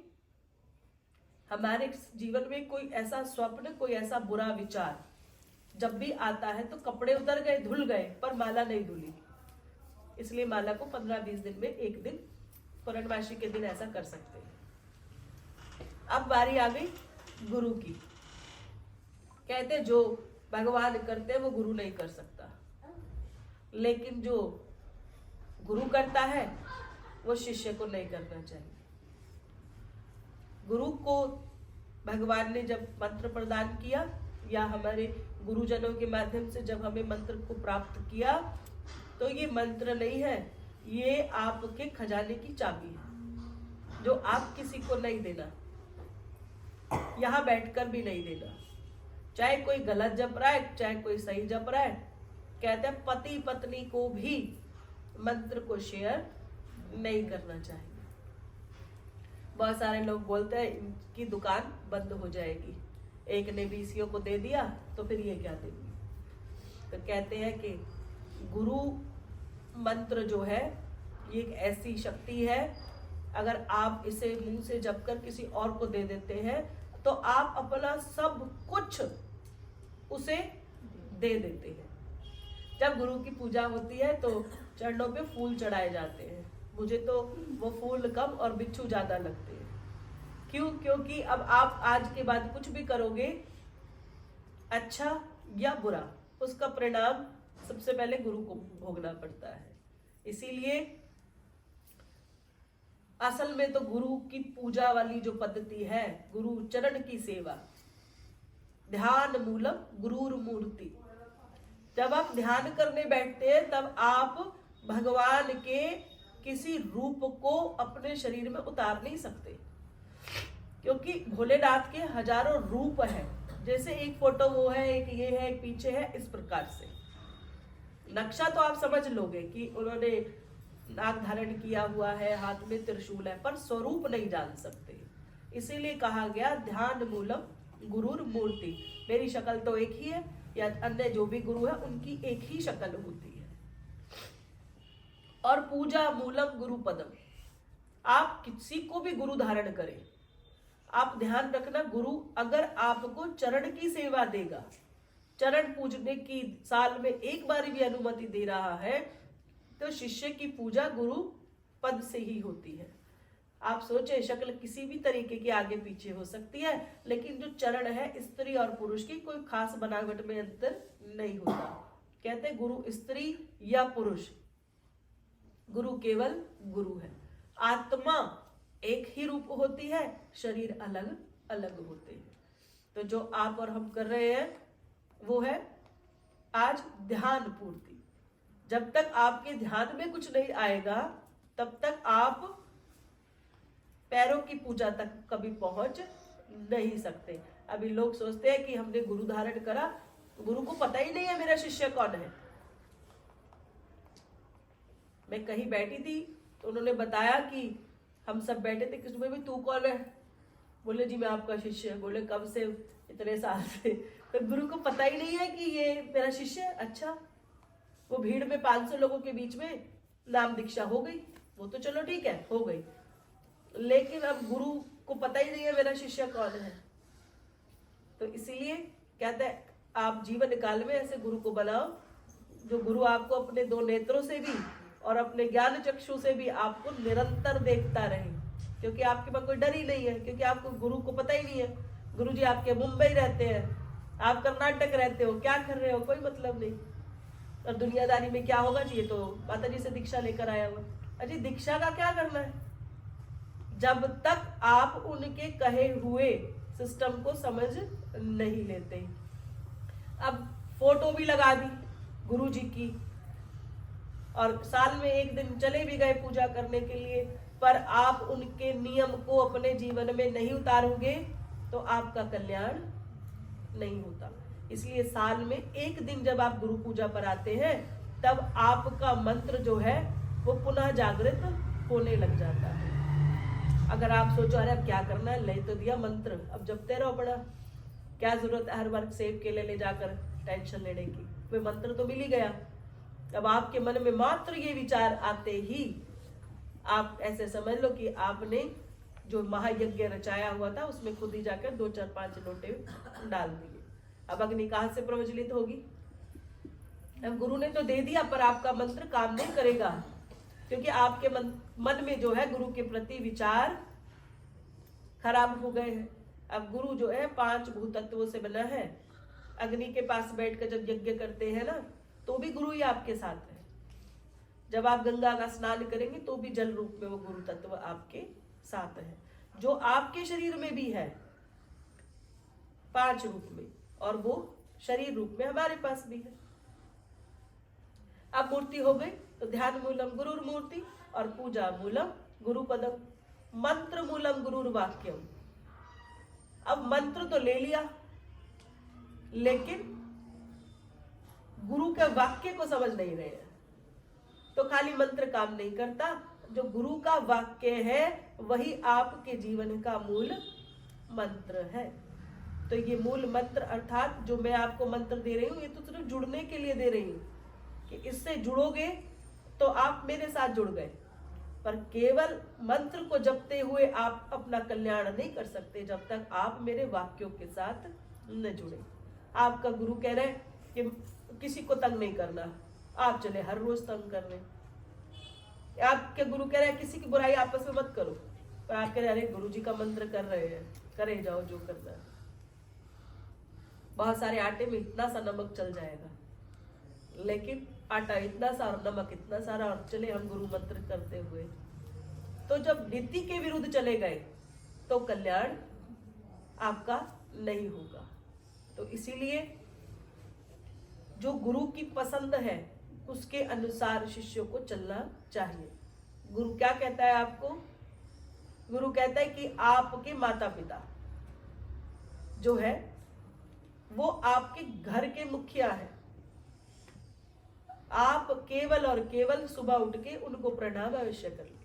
हमारे जीवन में, कोई ऐसा स्वप्न, कोई ऐसा बुरा विचार जब भी आता है तो कपड़े उतर गए, धुल गए, पर माला नहीं धुली। इसलिए माला को 15-20 दिन में एक दिन, पूर्णमासी के दिन ऐसा कर सकते हैं। अब बारी आ गई गुरु की। कहते जो भगवान करते वो गुरु नहीं कर सकता, लेकिन जो गुरु करता है वो शिष्य को नहीं करना चाहिए। गुरु को भगवान ने जब मंत्र प्रदान किया या हमारे गुरुजनों के माध्यम से जब हमें मंत्र को प्राप्त किया, तो ये मंत्र नहीं है, ये आपके खजाने की चाबी है जो आप किसी को नहीं देना, यहां बैठकर भी नहीं देना। चाहे कोई गलत जप रहा है, चाहे कोई सही जप रहा है, कहते हैं पति पत्नी को भी मंत्र को शेयर नहीं करना चाहिए। बहुत सारे लोग बोलते हैं इनकी दुकान बंद हो जाएगी, एक ने बीसियों को दे दिया तो फिर ये क्या देगी। तो कहते हैं कि गुरु मंत्र जो है ये एक ऐसी शक्ति है, अगर आप इसे मुंह से जप कर किसी और को दे देते हैं तो आप अपना सब कुछ उसे दे देते हैं। जब गुरु की पूजा होती है तो चरणों पे फूल चढ़ाए जाते हैं। मुझे तो वो फूल कम और बिच्छू ज्यादा लगते हैं। क्यों? क्योंकि अब आप आज के बाद कुछ भी करोगे, अच्छा या बुरा, उसका परिणाम सबसे पहले गुरु को भोगना पड़ता है। इसीलिए असल में तो गुरु की पूजा वाली जो पद्धति है, गुरु चरण की सेवा, ध्यान मूलम गुरुर मूर्ति। जब आप ध्यान करने बैठते हैं तब आप भगवान के किसी रूप को अपने शरीर में उतार नहीं सकते, क्योंकि भोलेनाथ के हजारों रूप हैं। जैसे एक फोटो वो है, एक ये है, एक पीछे है, इस प्रकार से नक्शा तो आप समझ लोगे कि उन्होंने नाग धारण किया हुआ है, हाथ में त्रिशूल है, पर स्वरूप नहीं जान सकते। इसीलिए कहा गया ध्यान मूलम गुरुर मूर्ति। मेरी शक्ल तो एक ही है, या अन्य जो भी गुरु है उनकी एक ही शक्ल होती है। और पूजा मूलम गुरु पदम। आप किसी को भी गुरु धारण करें, आप ध्यान रखना, गुरु अगर आपको चरण की सेवा देगा, चरण पूजने की साल में एक बार भी अनुमति दे रहा है, तो शिष्य की पूजा गुरु पद से ही होती है। आप सोचे शक्ल किसी भी तरीके की आगे पीछे हो सकती है, लेकिन जो चरण है स्त्री और पुरुष की कोई खास बनावट में अंतर नहीं होता। कहते हैं गुरु स्त्री या पुरुष, गुरु केवल गुरु है। आत्मा एक ही रूप होती है, शरीर अलग अलग होते हैं। तो जो आप और हम कर रहे हैं वो है आज ध्यान पूर्ति। जब तक आपके ध्यान में कुछ नहीं आएगा तब तक आप पैरों की पूजा तक कभी पहुंच नहीं सकते। अभी लोग सोचते हैं कि हमने गुरु धारण करा, गुरु को पता ही नहीं है मेरा शिष्य कौन है। मैं कहीं बैठी थी तो उन्होंने बताया कि हम सब बैठे थे, किसी में भी तू कौन है? बोले जी मैं आपका शिष्य। बोले कब से? इतने साल से। तो गुरु को पता ही नहीं है कि ये मेरा शिष्य है। अच्छा, वो भीड़ में 500 लोगों के बीच में नाम दीक्षा हो गई, वो तो चलो ठीक है, हो गई, लेकिन अब गुरु को पता ही नहीं है मेरा शिष्य कौन है। तो इसीलिए कहते हैं आप जीवन काल में ऐसे गुरु को बनाओ जो गुरु आपको अपने 2 नेत्रों से भी और अपने ज्ञान चक्षु से भी आपको निरंतर देखता रहे, क्योंकि आपके पास कोई डर ही नहीं है, क्योंकि आपको गुरु को पता ही नहीं है। गुरु जी आपके मुंबई रहते हैं, आप कर्नाटक रहते हो, क्या कर रहे हो, कोई मतलब नहीं। और दुनियादारी में क्या होगा जी, ये तो माता जी से दीक्षा लेकर आया हुआ। अजी दीक्षा का क्या करना है जब तक आप उनके कहे हुए सिस्टम को समझ नहीं लेते। अब फोटो भी लगा दी गुरु जी की और साल में 1 दिन चले भी गए पूजा करने के लिए, पर आप उनके नियम को अपने जीवन में नहीं उतारोगे तो आपका कल्याण नहीं होता। इसलिए साल में 1 दिन जब आप गुरु पूजा पर आते हैं तब आपका मंत्र जो है वो पुनः जागृत होने लग जाता है। अगर आप सोचो अरे अब क्या करना है, ले तो दिया मंत्र, अब जपते रहो, पड़ा क्या जरूरत है हर वर्ग सेव के लिए ले जाकर टेंशन लेने की, वे मंत्र तो मिल ही गया। अब आपके मन में मात्र ये विचार आते ही आप ऐसे समझ लो कि आपने जो महायज्ञ रचाया हुआ था उसमें खुद ही जाकर 2 4 5 लोटे डाल दिए। अब अग्नि कहां से प्रज्वलित होगी? अब गुरु ने तो दे दिया पर आपका मंत्र काम नहीं करेगा, क्योंकि आपके मन में जो है गुरु के प्रति विचार खराब हो गए हैं। अब गुरु जो है 5 भूतत्वों से बना है। अग्नि के पास बैठकर जब यज्ञ करते हैं ना तो भी गुरु ही आपके साथ है। जब आप गंगा का स्नान करेंगे तो भी जल रूप में वो गुरु तत्व आपके साथ है, जो आपके शरीर में भी है 5 रूप में, और वो शरीर रूप में हमारे पास भी है। अब मूर्ति हो गई तो ध्यान मूलम गुरुर मूर्ति और पूजा मूलम गुरु पदम, मंत्र मूलम गुरुर वाक्यम। अब मंत्र तो ले लिया लेकिन गुरु के वाक्य को समझ नहीं रहे हैं, तो खाली मंत्र काम नहीं करता। जो गुरु का वाक्य है वही आपके जीवन का मूल मंत्र है। तो ये मूल मंत्र अर्थात जो मैं आपको मंत्र दे रही हूं ये तो सिर्फ जुड़ने के लिए दे रही हूं कि इससे जुड़ोगे तो आप मेरे साथ जुड़ गए। पर केवल मंत्र को जपते हुए आप अपना कल्याण नहीं कर सकते जब तक आप मेरे वाक्यों के साथ न जुड़े। आपका गुरु कह रहे कि किसी को तंग नहीं करना, आप चले हर रोज तंग कर रहे। आपके गुरु कह रहे हैं किसी की बुराई आपस में मत करो, पर आप कह रहे अरे गुरु जी का मंत्र कर रहे हैं, करे जाओ जो करना है। बहुत सारे आटे में इतना सा नमक चल जाएगा, लेकिन आटा इतना सा और नमक इतना सारा, और चले हम गुरु मंत्र करते हुए। तो जब नीति के विरुद्ध चले गए तो कल्याण आपका नहीं होगा। तो इसीलिए जो गुरु की पसंद है उसके अनुसार शिष्यों को चलना चाहिए। गुरु क्या कहता है आपको? गुरु कहता है कि आपके माता पिता जो है वो आपके घर के मुखिया है। आप केवल और केवल सुबह उठ के उनको प्रणाम अवश्य कर ले।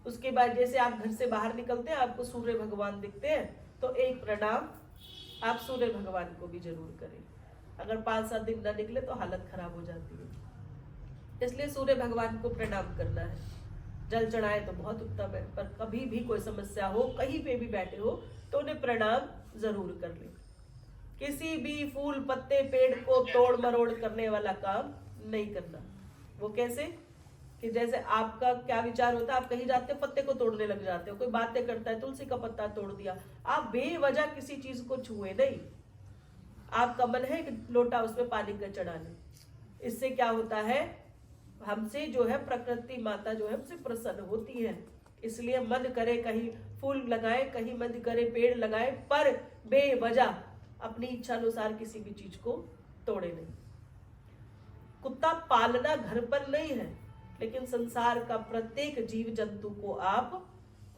उसके बाद जैसे आप घर से बाहर निकलते हैं आपको सूर्य भगवान दिखते हैं तो एक प्रणाम आप सूर्य भगवान को भी जरूर करें। अगर 5-7 दिन ना निकले तो हालत खराब हो जाती है, इसलिए सूर्य भगवान को प्रणाम करना है। जल चढ़ाए तो बहुत उत्तम है, पर कभी भी कोई समस्या हो, कहीं पे भी बैठे हो तो उन्हें प्रणाम जरूर कर ले। किसी भी फूल पत्ते पेड़ को तोड़ मरोड़ करने वाला काम नहीं करना। वो कैसे कि जैसे आपका क्या विचार होता है, आप कहीं जाते हो पत्ते को तोड़ने लग जाते हो, कोई बातें करता है तुलसी का पत्ता तोड़ दिया, आप बेवजह किसी चीज को छुए नहीं। आपका मन है कि लोटा उसमें पानी का चढ़ा ले, इससे क्या होता है हमसे जो है प्रकृति माता जो है हमसे प्रसन्न होती है। इसलिए मन करे कहीं फूल लगाए, कहीं मन करे पेड़ लगाए, पर बेवजह अपनी इच्छा अनुसार किसी भी चीज को तोड़े नहीं। कुत्ता पालना घर पर नहीं है, लेकिन संसार का प्रत्येक जीव जंतु को आप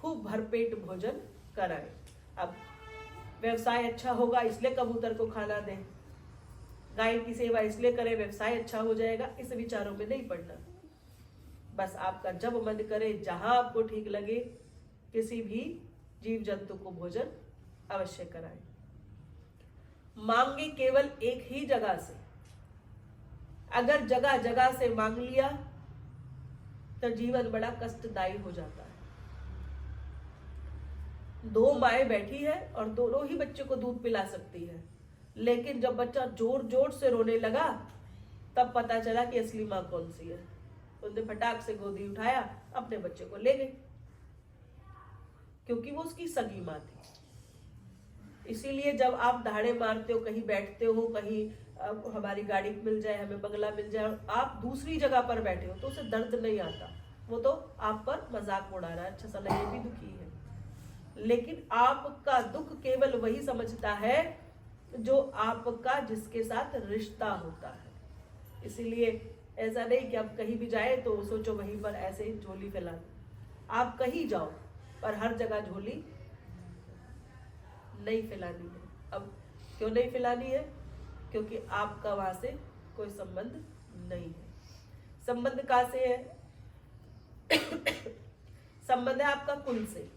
खूब भरपेट भोजन कराएं। अब व्यवसाय अच्छा होगा इसलिए कबूतर को खाना दें, गाय की सेवा इसलिए करें व्यवसाय अच्छा हो जाएगा, इस विचारों में नहीं पड़ना। बस आपका जब मन करे, जहां आपको ठीक लगे, किसी भी जीव जंतु को भोजन अवश्य कराएं। मांगे केवल एक ही जगह से। अगर जगह जगह से मांग लिया तो जीवन बड़ा कष्टदायी हो जाता है। दो माएं बैठी है और दोनों ही बच्चे को दूध पिला सकती है, लेकिन जब बच्चा जोर जोर से रोने लगा तब पता चला कि असली माँ कौन सी है। उसने फटाक से गोदी उठाया, अपने बच्चे को ले गई, क्योंकि वो उसकी सगी माँ थी। इसीलिए जब आप दहाड़े मारते हो, कहीं बैठते हो, कहीं हमारी गाड़ी मिल जाए, हमें बंगला मिल जाए, आप दूसरी जगह पर बैठे हो तो उसे दर्द नहीं आता, वो तो आप पर मजाक उड़ा रहा है, अच्छा सा ये भी दुखी है। लेकिन आपका दुख केवल वही समझता है जो आपका जिसके साथ रिश्ता होता है। इसीलिए ऐसा नहीं कि आप कहीं भी जाए तो सोचो वहीं पर ऐसे झोली फैला, आप कहीं जाओ पर हर जगह झोली नहीं फैलानी है। अब क्यों नहीं फैलानी है? क्योंकि आपका वहां से कोई संबंध नहीं है। संबंध कहां से है? संबंध है आपका कुल से।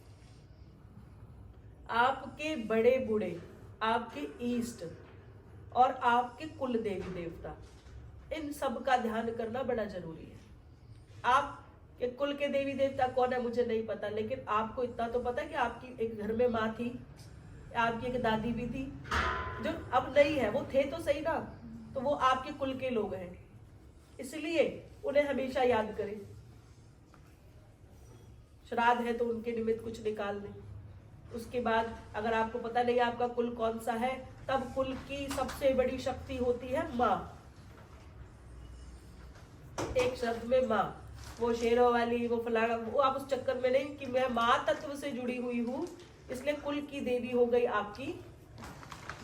आपके बड़े बूढ़े, आपके इष्ट और आपके कुल देवी देवता, इन सब का ध्यान करना बड़ा जरूरी है। आपके कुल के देवी देवता कौन है मुझे नहीं पता, लेकिन आपको इतना तो पता है कि आपकी एक घर में माँ थी, आपकी एक दादी भी थी, जो अब नहीं है, वो थे तो सही ना, तो वो आपके कुल के लोग हैं, इसलिए उन्हें हमेशा याद करें। श्राद्ध है तो उनके निमित्त कुछ निकाल दें। उसके बाद अगर आपको पता नहीं आपका कुल कौन सा है, तब कुल की सबसे बड़ी शक्ति होती है माँ। एक शब्द में माँ, वो शेरों वाली, वो फलाना, वो आप उस चक्कर में नहीं कि मैं माँ तत्व से जुड़ी हुई हूँ, इसलिए कुल की देवी हो गई आपकी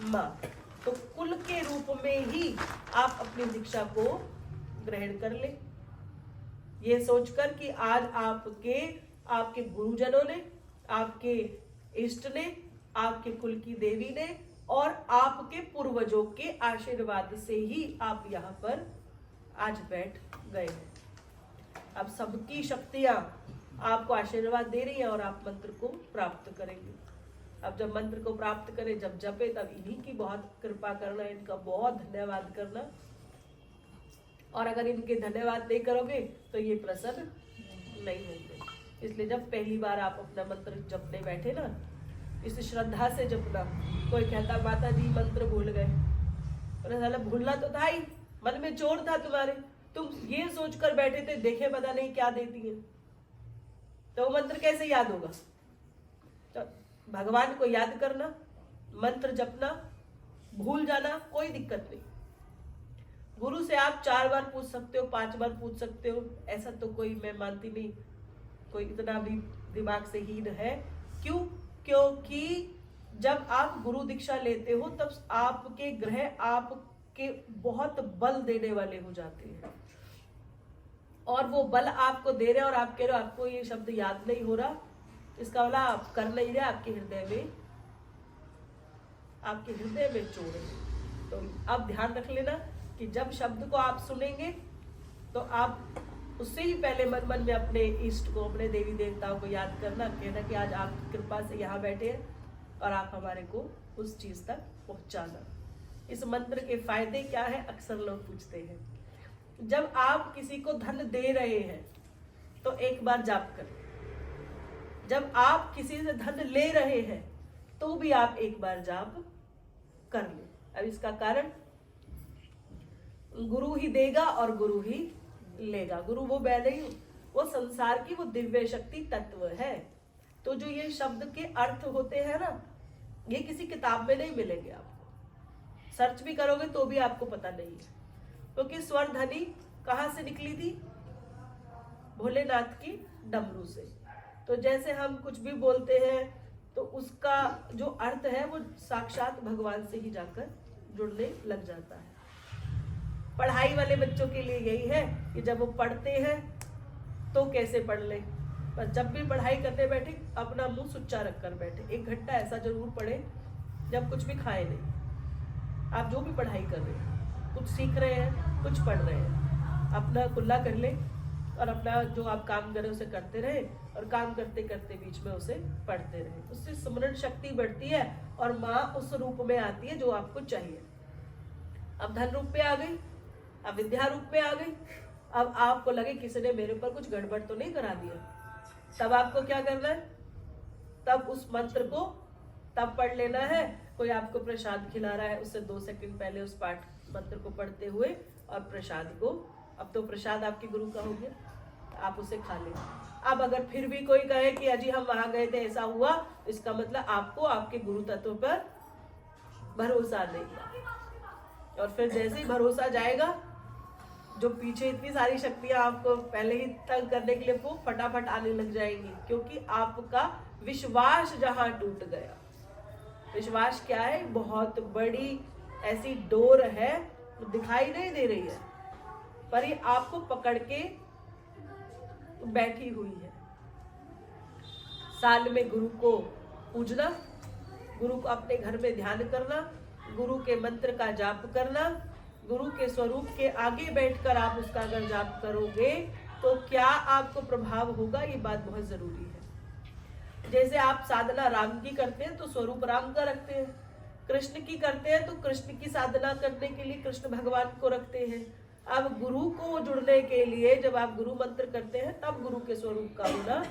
माँ। तो कुल के रूप में ही आप अपनी दीक्षा को ग्रहण कर ले, ये सोचकर कि आज आपके गुरुजनों ने, आपके इष्ट ने, आपके कुल की देवी ने और आपके पूर्वजों के आशीर्वाद से ही आप यहाँ पर आज बैठ गए हैं। अब सबकी शक्तियां आपको आशीर्वाद दे रही हैं और आप मंत्र को प्राप्त करेंगे। अब जब मंत्र को प्राप्त करें, जब जपे, तब इन्हीं की बहुत कृपा करना, इनका बहुत धन्यवाद करना। और अगर इनके धन्यवाद नहीं करोगे तो ये प्रसन्न नहीं होंगे। इसलिए जब पहली बार आप अपना मंत्र जपने बैठे ना, इस श्रद्धा से जपना। कोई कहता माता जी मंत्र भूल गए, अरे भूलना तो था ही, मन में चोर था तुम्हारे, तुम ये सोचकर बैठे थे, देखे पता नहीं क्या देती है, तो मंत्र कैसे याद होगा? तो भगवान को याद करना, मंत्र जपना, भूल जाना कोई दिक्कत नहीं। गुरु से आप 4 बार पूछ सकते हो, 5 बार पूछ सकते हो, ऐसा तो कोई, मैं मानती नहीं कोई इतना भी दिमाग से हीन है। क्यों? क्योंकि जब आप गुरु दीक्षा लेते हो तब आपके ग्रह आपके बहुत बल देने वाले हो जाते हैं, और वो बल आपको दे रहे हैं और आप कह रहे हो आपको ये शब्द याद नहीं हो रहा, इसका मतलब आप कर नहीं रहे, आपके हृदय में चोर है। तो आप ध्यान रख लेना कि जब शब्द को आप सुनेंगे तो आप उससे ही पहले मन मन में अपने इष्ट को, अपने देवी देवताओं को याद करना, कहना कि आज आपकी कृपा से यहाँ बैठे हैं और आप हमारे को उस चीज तक पहुंचाना। इस मंत्र के फायदे क्या है, अक्सर लोग पूछते हैं। जब आप किसी को धन दे रहे हैं तो एक बार जाप करें, जब आप किसी से धन ले रहे हैं तो भी आप एक बार जाप कर लें। अब इसका कारण, गुरु ही देगा और गुरु ही लेगा। गुरु वो मैं नहीं हूं, वो संसार की वो दिव्य शक्ति तत्व है। तो जो ये शब्द के अर्थ होते हैं ना, ये किसी किताब में नहीं मिलेंगे, आपको सर्च भी करोगे तो भी आपको पता नहीं है। क्योंकि स्वर ध्वनि कहां से निकली थी? भोलेनाथ की डमरू से। तो जैसे हम कुछ भी बोलते हैं तो उसका जो अर्थ है वो साक्षात भगवान से ही जाकर जुड़ने लग जाता है। पढ़ाई वाले बच्चों के लिए यही है कि जब वो पढ़ते हैं तो कैसे पढ़ ले, पर जब भी पढ़ाई करने बैठे अपना मुंह सुच्चा रखकर बैठे। 1 घंटा ऐसा जरूर पढ़े जब कुछ भी खाए नहीं। आप जो भी पढ़ाई कर रहे हैं, कुछ सीख रहे हैं, कुछ पढ़ रहे हैं, अपना कुल्ला कर ले और अपना जो आप काम करें उसे करते रहे, और काम करते करते बीच में उसे पढ़ते रहे। उससे स्मरण शक्ति बढ़ती है और माँ उस रूप में आती है जो आपको चाहिए। अब धन रूप में आ गई, अब विद्या रूप में आ गई। अब आपको लगे किसी ने मेरे ऊपर कुछ गड़बड़ तो नहीं करा दिया, तब आपको क्या करना है, तब उस मंत्र को तब पढ़ लेना है। कोई आपको प्रसाद खिला रहा है, उससे 2 सेकंड पहले उस पाठ मंत्र को पढ़ते हुए और प्रसाद को, अब तो प्रसाद आपके गुरु का हो गया, आप उसे खा लें। अब अगर फिर भी कोई कहे कि अजी हम वहां गए थे ऐसा हुआ, इसका मतलब आपको आपके गुरु तत्व पर भरोसा नहीं। और फिर जैसे ही भरोसा जाएगा, जो पीछे इतनी सारी शक्तियां आपको पहले ही तंग करने के लिए वो फटाफट आने लग जाएंगी, क्योंकि आपका विश्वास जहां टूट गया। विश्वास क्या है, बहुत बड़ी ऐसी डोर है, दिखाई नहीं दे रही है पर ये आपको पकड़ के बैठी हुई है। साल में गुरु को पूजना, गुरु को अपने घर में ध्यान करना, गुरु के मंत्र का जाप करना, गुरु के स्वरूप के आगे बैठकर आप उसका अगर जाप करोगे तो क्या आपको प्रभाव होगा, ये बात बहुत जरूरी है। जैसे आप साधना राम की करते हैं तो स्वरूप राम का रखते हैं, कृष्ण की करते हैं तो कृष्ण की साधना करने के लिए कृष्ण भगवान को रखते हैं। अब गुरु को जुड़ने के लिए जब आप गुरु मंत्र करते हैं तब गुरु के स्वरूप का होना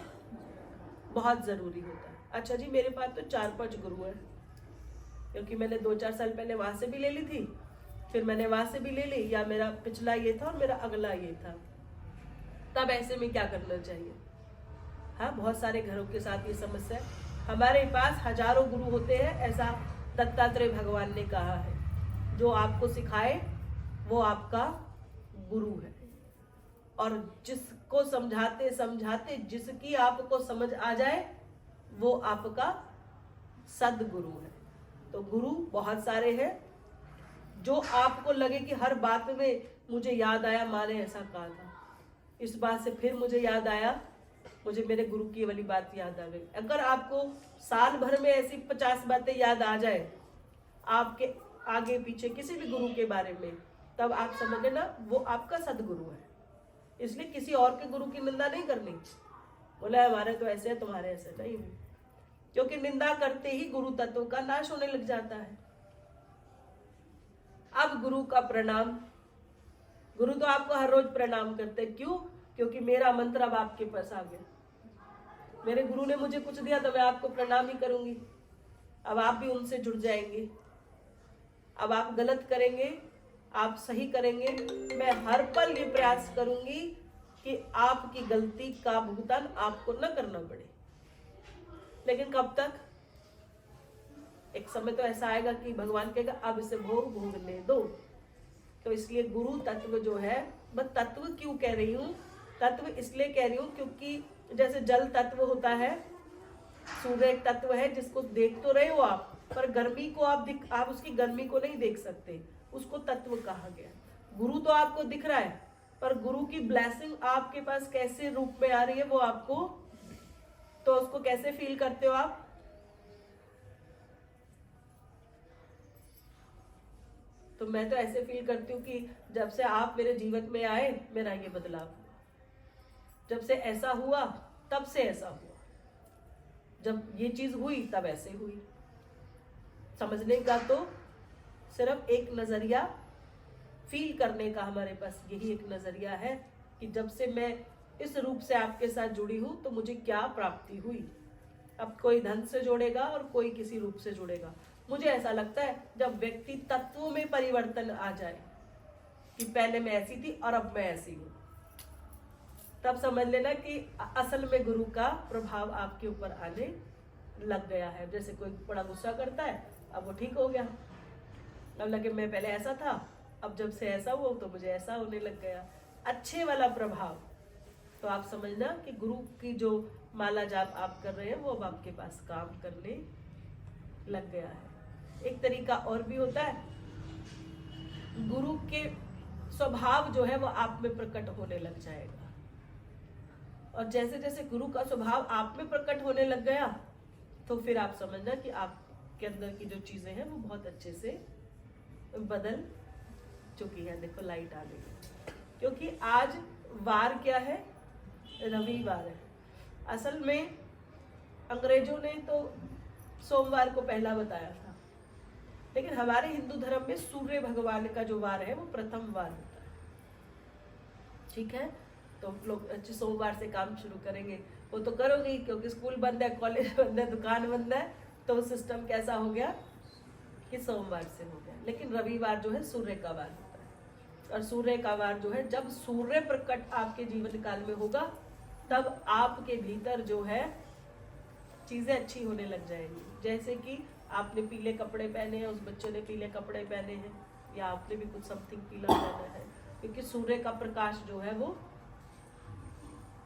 बहुत जरूरी होता है। अच्छा जी, मेरे पास तो 4-5 गुरु है, क्योंकि मैंने 2-4 साल पहले वहां से भी ले ली थी, फिर मैंने वहां से भी ले ली, या मेरा पिछला ये था और मेरा अगला ये था। तब ऐसे में क्या करना चाहिए? हाँ, बहुत सारे घरों के साथ ये समस्या है। हमारे पास हजारों गुरु होते हैं, ऐसा दत्तात्रेय भगवान ने कहा है। जो आपको सिखाए वो आपका गुरु है, और जिसको समझाते समझाते जिसकी आपको समझ आ जाए वो आपका सदगुरु है। तो गुरु बहुत सारे हैं, जो आपको लगे कि हर बात में मुझे याद आया माँ ने ऐसा कहा था, इस बात से फिर मुझे याद आया, मुझे मेरे गुरु की वाली बात याद आ गई। अगर आपको साल भर में ऐसी 50 बातें याद आ जाए आपके आगे पीछे किसी भी गुरु के बारे में, तब आप समझ लेना वो आपका सदगुरु है। इसलिए किसी और के गुरु की निंदा नहीं करनी, बोला हमारे तो ऐसे है तुम्हारे ऐसे नहीं, क्योंकि निंदा करते ही गुरु तत्व का नाश होने लग जाता है। अब गुरु का प्रणाम, गुरु तो आपको हर रोज प्रणाम करते, क्यों? क्योंकि मेरा मंत्र अब आपके पास आ गया, मेरे गुरु ने मुझे कुछ दिया तो मैं आपको प्रणाम ही करूंगी। अब आप भी उनसे जुड़ जाएंगे। अब आप गलत करेंगे, आप सही करेंगे, मैं हर पल ये प्रयास करूंगी कि आपकी गलती का भुगतान आपको न करना पड़े। लेकिन कब तक? एक समय तो ऐसा आएगा कि भगवान कहेगा अब इसे भोग भोगने दो। तो इसलिए गुरु तत्व जो है, मैं तत्व क्यों कह रही हूँ, तत्व इसलिए कह रही हूँ क्योंकि जैसे जल तत्व होता है, सूर्य एक तत्व है जिसको देख तो रहे हो आप, पर गर्मी को आप उसकी गर्मी को नहीं देख सकते, उसको तत्व कहा गया। गुरु तो आपको दिख रहा है, पर गुरु की ब्लेसिंग आपके पास कैसे रूप में आ रही है वो आपको, तो उसको कैसे फील करते हो आप? तो मैं तो ऐसे फील करती हूँ कि जब से आप मेरे जीवन में आए मेरा ये बदलाव हुआ, जब से ऐसा हुआ तब से ऐसा हुआ, जब ये चीज हुई तब ऐसे हुई। समझने का तो सिर्फ एक नजरिया, फील करने का हमारे पास यही एक नजरिया है कि जब से मैं इस रूप से आपके साथ जुड़ी हूं तो मुझे क्या प्राप्ति हुई। अब कोई धन से जुड़ेगा और कोई किसी रूप से जुड़ेगा। मुझे ऐसा लगता है जब व्यक्ति तत्वों में परिवर्तन आ जाए कि पहले मैं ऐसी थी और अब मैं ऐसी हूं, तब समझ लेना कि असल में गुरु का प्रभाव आपके ऊपर आने लग गया है। जैसे कोई बड़ा गुस्सा करता है, अब वो ठीक हो गया, अब लगे मैं पहले ऐसा था, अब जब से ऐसा हुआ तो मुझे ऐसा होने लग गया, अच्छे वाला प्रभाव। तो आप समझना कि गुरु की जो माला जाप आप कर रहे हैं वो अब आपके पास काम करने लग गया है। एक तरीका और भी होता है, गुरु के स्वभाव जो है वो आप में प्रकट होने लग जाएगा, और जैसे जैसे गुरु का स्वभाव आप में प्रकट होने लग गया तो फिर आप समझना कि आपके अंदर की जो चीजें हैं वो बहुत अच्छे से बदल चुकी है। देखो लाइट आ गई, क्योंकि आज वार क्या है? रविवार है। असल में अंग्रेजों ने तो सोमवार को पहला बताया था, लेकिन हमारे हिंदू धर्म में सूर्य भगवान का जो वार है वो प्रथम वार होता है। ठीक है, तो हम लोग अच्छे सोमवार से काम शुरू करेंगे। वो तो करोगे ही, क्योंकि स्कूल बंद है, कॉलेज बंद है, दुकान बंद है, तो सिस्टम कैसा हो गया कि सोमवार से हो गया। लेकिन रविवार जो है सूर्य का वार होता है, और सूर्य का वार जो है जब सूर्य प्रकट आपके जीवन काल में होगा तब आपके भीतर जो है चीजें अच्छी होने लग जाएंगी। जैसे कि आपने पीले कपड़े पहने हैं, उस बच्चे ने पीले कपड़े पहने हैं, या आपने भी कुछ समथिंग पीला पहना है, क्योंकि सूर्य का प्रकाश जो है वो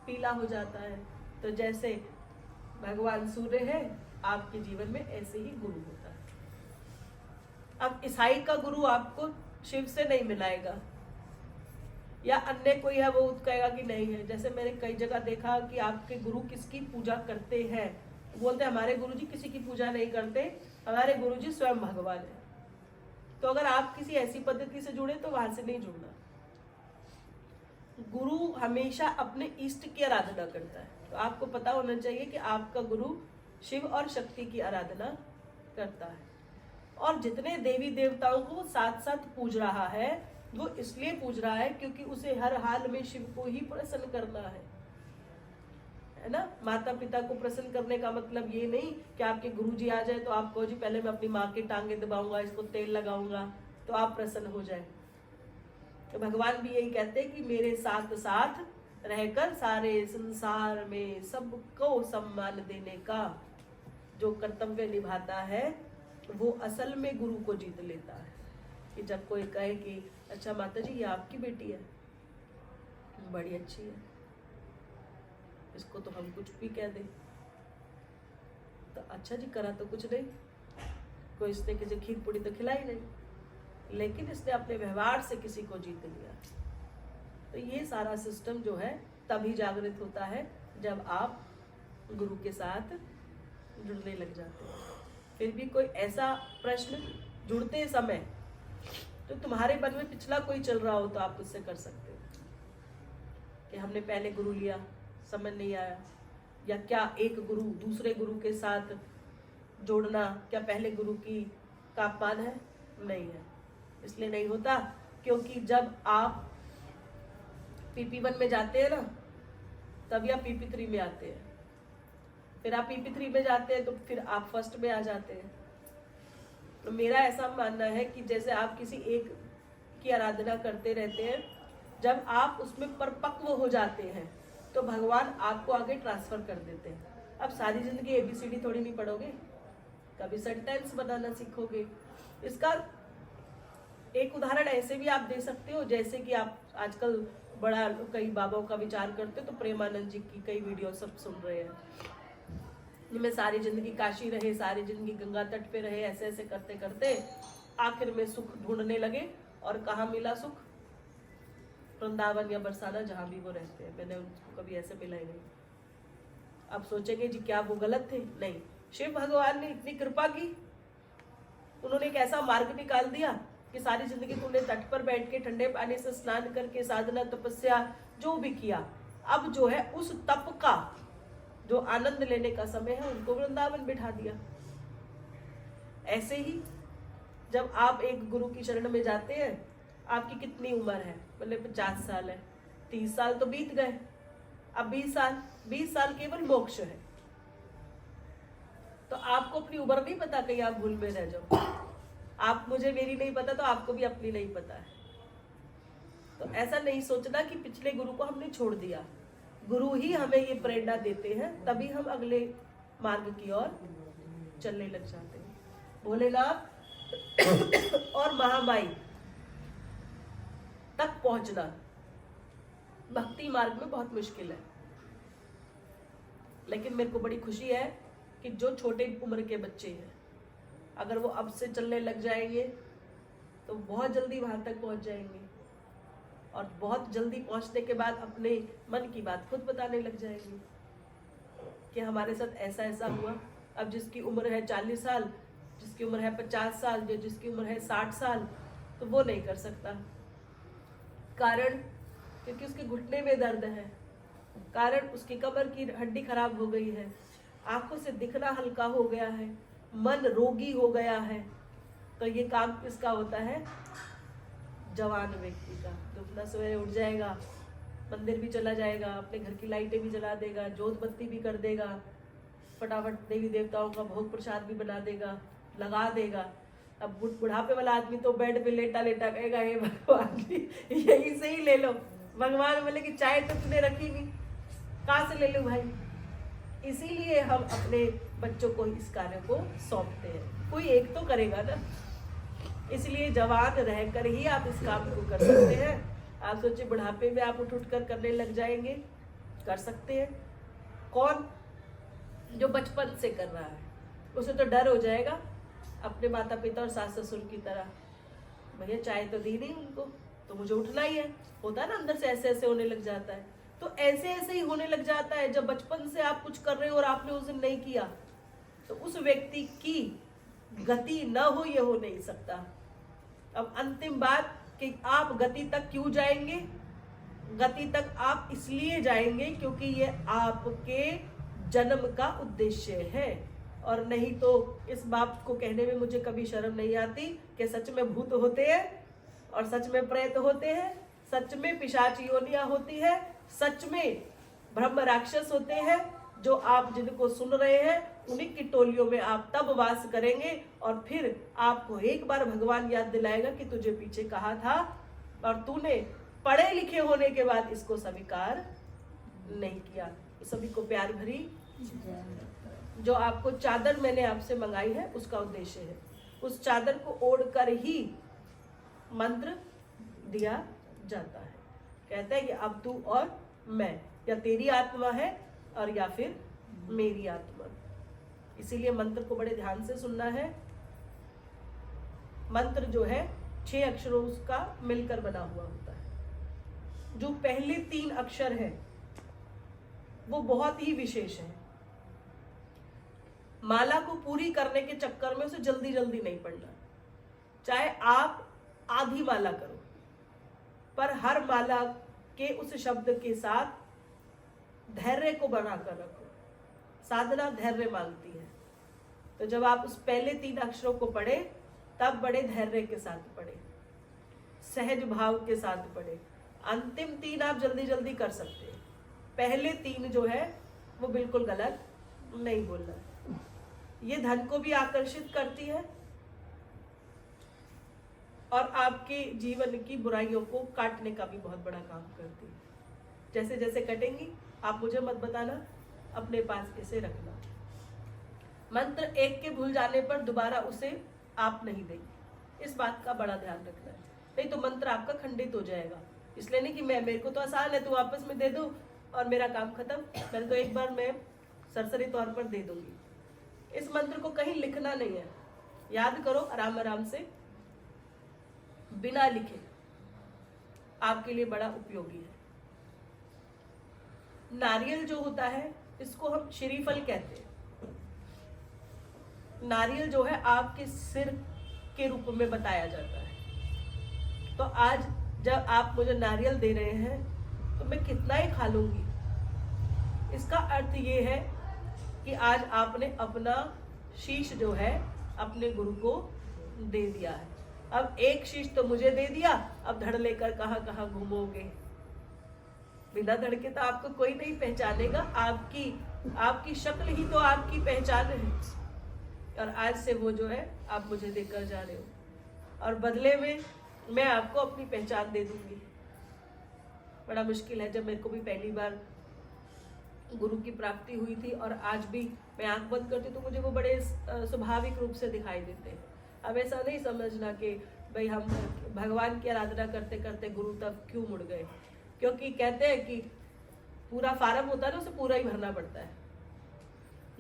पीला हो जाता है। तो जैसे भगवान सूर्य है आपके जीवन में, ऐसे ही गुरु होता है। अब ईसाई का गुरु आपको शिव से नहीं मिलाएगा, या अन्य कोई है वो कहेगा कि नहीं है। जैसे मैंने कई जगह देखा कि आपके गुरु किसकी पूजा करते हैं, बोलते हमारे गुरुजी किसी की पूजा नहीं करते, हमारे गुरुजी स्वयं भगवान है। तो अगर आप किसी ऐसी पद्धति से जुड़े तो वहां से नहीं जुड़ना। गुरु हमेशा अपने इष्ट की आराधना करता है, तो आपको पता होना चाहिए कि आपका गुरु शिव और शक्ति की आराधना करता है। और जितने देवी देवताओं को वो साथ साथ पूज रहा है, वो इसलिए पूज रहा है क्योंकि उसे हर हाल में शिव को ही प्रसन्न करना है ना। माता पिता को प्रसन्न करने का मतलब ये नहीं कि आपके गुरुजी आ जाए तो आप कहो जी पहले मैं अपनी माँ के टांगे दबाऊंगा, इसको तेल लगाऊंगा तो आप प्रसन्न हो जाए। तो भगवान भी यही कहते हैं कि मेरे साथ साथ रहकर सारे संसार में सबको सम्मान देने का जो कर्तव्य निभाता है वो असल में गुरु को जीत लेता है। कि जब कोई कहे कि अच्छा माता जी ये आपकी बेटी है, बड़ी अच्छी है, इसको तो हम कुछ भी कह दें, तो अच्छा जी करा तो कुछ नहीं, कोई इसने किसी खीर पूड़ी तो खिलाई नहीं, लेकिन इसने अपने व्यवहार से किसी को जीत लिया। तो ये सारा सिस्टम जो है तभी जागृत होता है जब आप गुरु के साथ जुड़ने लग जाते हैं। फिर भी कोई ऐसा प्रश्न जुड़ते समय तो तुम्हारे मन में पिछला कोई चल रहा हो तो आप उससे कर सकते हो कि हमने पहले गुरु लिया, समझ नहीं आया, या क्या एक गुरु दूसरे गुरु के साथ जोड़ना क्या पहले गुरु की का अपमान है? नहीं है। इसलिए नहीं होता क्योंकि जब आप PP1 में जाते हैं ना तब या PP3 में आते हैं, फिर आप PP3 में जाते हैं तो फिर आप फर्स्ट में आ जाते हैं। तो मेरा ऐसा मानना है कि जैसे आप किसी एक की आराधना करते रहते हैं, जब आप उसमें परिपक्व हो जाते हैं तो भगवान आपको आगे ट्रांसफर कर देते हैं। अब सारी जिंदगी ABCD थोड़ी नहीं पढ़ोगे, कभी सेंटेंस बनाना सीखोगे। इसका एक उदाहरण ऐसे भी आप दे सकते हो, जैसे कि आप आजकल बड़ा कई बाबाओं का विचार करते हो तो प्रेमानंद जी की कई वीडियो सब सुन रहे हैं, जिनमें सारी जिंदगी काशी रहे, सारी जिंदगी गंगा तट पे रहे, ऐसे ऐसे करते करते आखिर में सुख ढूंढने लगे। और कहाँ मिला सुख? वृंदावन या बरसाना, जहां भी वो रहते हैं। मैंने उनको कभी ऐसे मिला ही नहीं। अब सोचेंगे जी क्या वो गलत थे? नहीं, शिव भगवान ने इतनी कृपा की, उन्होंने एक ऐसा मार्ग निकाल दिया कि सारी जिंदगी तुमने तट पर बैठ के ठंडे पानी से स्नान करके साधना तपस्या जो भी किया, अब जो है उस तप का जो आनंद लेने का समय है उनको वृंदावन बिठा दिया। ऐसे ही जब आप एक गुरु की शरण में जाते हैं, आपकी कितनी उम्र है? मतलब 50 साल है, 30 साल तो बीत गए, अब 20 साल केवल मोक्ष है। तो आपको अपनी उम्र नहीं पता, कहीं आप भूल में रह जाओ। आप मुझे मेरी नहीं पता तो आपको भी अपनी नहीं पता है। तो ऐसा नहीं सोचना कि पिछले गुरु को हमने छोड़ दिया। गुरु ही हमें ये प्रेरणा देते हैं, तभी हम अगले मार्ग की ओर चलने लग जाते हैं। भोलेनाथ और महामाई तक पहुंचना भक्ति मार्ग में बहुत मुश्किल है, लेकिन मेरे को बड़ी खुशी है कि जो छोटे उम्र के बच्चे हैं अगर वो अब से चलने लग जाएंगे तो बहुत जल्दी वहां तक पहुंच जाएंगे, और बहुत जल्दी पहुंचने के बाद अपने मन की बात खुद बताने लग जाएंगे कि हमारे साथ ऐसा ऐसा हुआ। अब जिसकी उम्र है 40 साल, जिसकी उम्र है 50 साल, जिसकी उम्र है 60 साल, तो वो नहीं कर सकता। कारण क्योंकि उसके घुटने में दर्द है, कारण उसकी कमर की हड्डी खराब हो गई है, आंखों से दिखना हल्का हो गया है, मन रोगी हो गया है। तो ये काम किसका होता है? जवान व्यक्ति का, जो अपना सवेरे उठ जाएगा, मंदिर भी चला जाएगा, अपने घर की लाइटें भी जला देगा, जोत बत्ती भी कर देगा, फटाफट देवी देवताओं का भोग प्रसाद भी बना देगा, लगा देगा। अब बुढ़ापे वाला आदमी तो बेड पे लेटा लेटा कहेगा हे भगवान जी यही से ही ले लो। भगवान बोले कि चाय तो तूने रखी नहीं, कहाँ से ले लूं भाई? इसीलिए हम अपने बच्चों को इस कार्य को सौंपते हैं, कोई एक तो करेगा ना। इसलिए जवान रहकर ही आप इस काम को कर सकते हैं। आप सोचिए बुढ़ापे में आप उठ कर करने लग जाएंगे, कर सकते हैं। कौन? जो बचपन से कर रहा है, उसे तो डर हो जाएगा अपने माता पिता और सास ससुर की तरह, भैया चाय तो दी नहीं उनको तो मुझे उठना ही है, होता है ना, अंदर से ऐसे ऐसे होने लग जाता है। तो ऐसे ऐसे ही होने लग जाता है जब बचपन से आप कुछ कर रहे हो और आपने उस दिन नहीं किया, तो उस व्यक्ति की गति न हो, ये हो नहीं सकता। अब अंतिम बात कि आप गति तक क्यों जाएंगे? गति तक आप इसलिए जाएंगे क्योंकि ये आपके जन्म का उद्देश्य है। और नहीं तो इस बात को कहने में मुझे कभी शर्म नहीं आती कि सच में भूत होते हैं और सच में प्रेत होते हैं, सच में पिशाच योनियां होती है, सच में ब्रह्म राक्षस होते हैं। जो आप जिनको सुन रहे हैं उन्हीं की टोलियों में आप तब वास करेंगे और फिर आपको एक बार भगवान याद दिलाएगा कि तुझे पीछे कहा था और तूने पढ़े लिखे होने के बाद इसको स्वीकार नहीं किया। सभी को प्यार भरी। जो आपको चादर मैंने आपसे मंगाई है उसका उद्देश्य है, उस चादर को ओढ़कर ही मंत्र दिया जाता है। कहता है कि अब तू और मैं, या तेरी आत्मा है और या फिर मेरी आत्मा। इसीलिए मंत्र को बड़े ध्यान से सुनना है। मंत्र जो है 6 अक्षरों का मिलकर बना हुआ होता है। जो पहले 3 अक्षर है वो बहुत ही विशेष है। माला को पूरी करने के चक्कर में उसे जल्दी जल्दी नहीं पढ़ना, चाहे आप आधी माला करो, पर हर माला के उस शब्द के साथ धैर्य को बनाकर रखो। साधना धैर्य मांगती है, तो जब आप उस पहले 3 अक्षरों को पढ़े तब बड़े धैर्य के साथ पढ़े, सहज भाव के साथ पढ़े। अंतिम 3 आप जल्दी जल्दी कर सकते हैं, पहले 3 जो है वो बिल्कुल गलत नहीं बोलना। ये धन को भी आकर्षित करती है और आपके जीवन की बुराइयों को काटने का भी बहुत बड़ा काम करती है। जैसे जैसे कटेंगी आप मुझे मत बताना, अपने पास इसे रखना। मंत्र एक के भूल जाने पर दोबारा उसे आप नहीं देंगे, इस बात का बड़ा ध्यान रखना है, नहीं तो मंत्र आपका खंडित हो जाएगा। इसलिए नहीं कि मेरे को तो आसान है, तू आपस में दे दो और मेरा काम खत्म, मैंने तो एक बार मैं सरसरी तौर पर दे दूंगी। इस मंत्र को कहीं लिखना नहीं है, याद करो आराम आराम से, बिना लिखे, आपके लिए बड़ा उपयोगी है। नारियल जो होता है इसको हम श्रीफल कहते हैं। नारियल जो है आपके सिर के रूप में बताया जाता है। तो आज जब आप मुझे नारियल दे रहे हैं तो मैं कितना ही खा लूंगी। इसका अर्थ ये है कि आज आपने अपना शीश जो है अपने गुरु को दे दिया है। अब एक शीश तो मुझे दे दिया, अब धड़ लेकर कहां कहां घूमोगे। बिना धड़ के तो आपको कोई नहीं पहचानेगा, आपकी शक्ल ही तो आपकी पहचान है। और आज से वो जो है आप मुझे देकर जा रहे हो और बदले में मैं आपको अपनी पहचान दे दूंगी। बड़ा मुश्किल है। जब मेरे को भी पहली बार गुरु की प्राप्ति हुई थी और आज भी मैं आंख बंद करती तो मुझे वो बड़े स्वाभाविक रूप से दिखाई देते हैं। अब ऐसा नहीं समझना कि भाई हम भगवान की आराधना करते करते गुरु तक क्यों मुड़ गए, क्योंकि कहते हैं कि पूरा फार्म होता है ना, उसे पूरा ही भरना पड़ता है।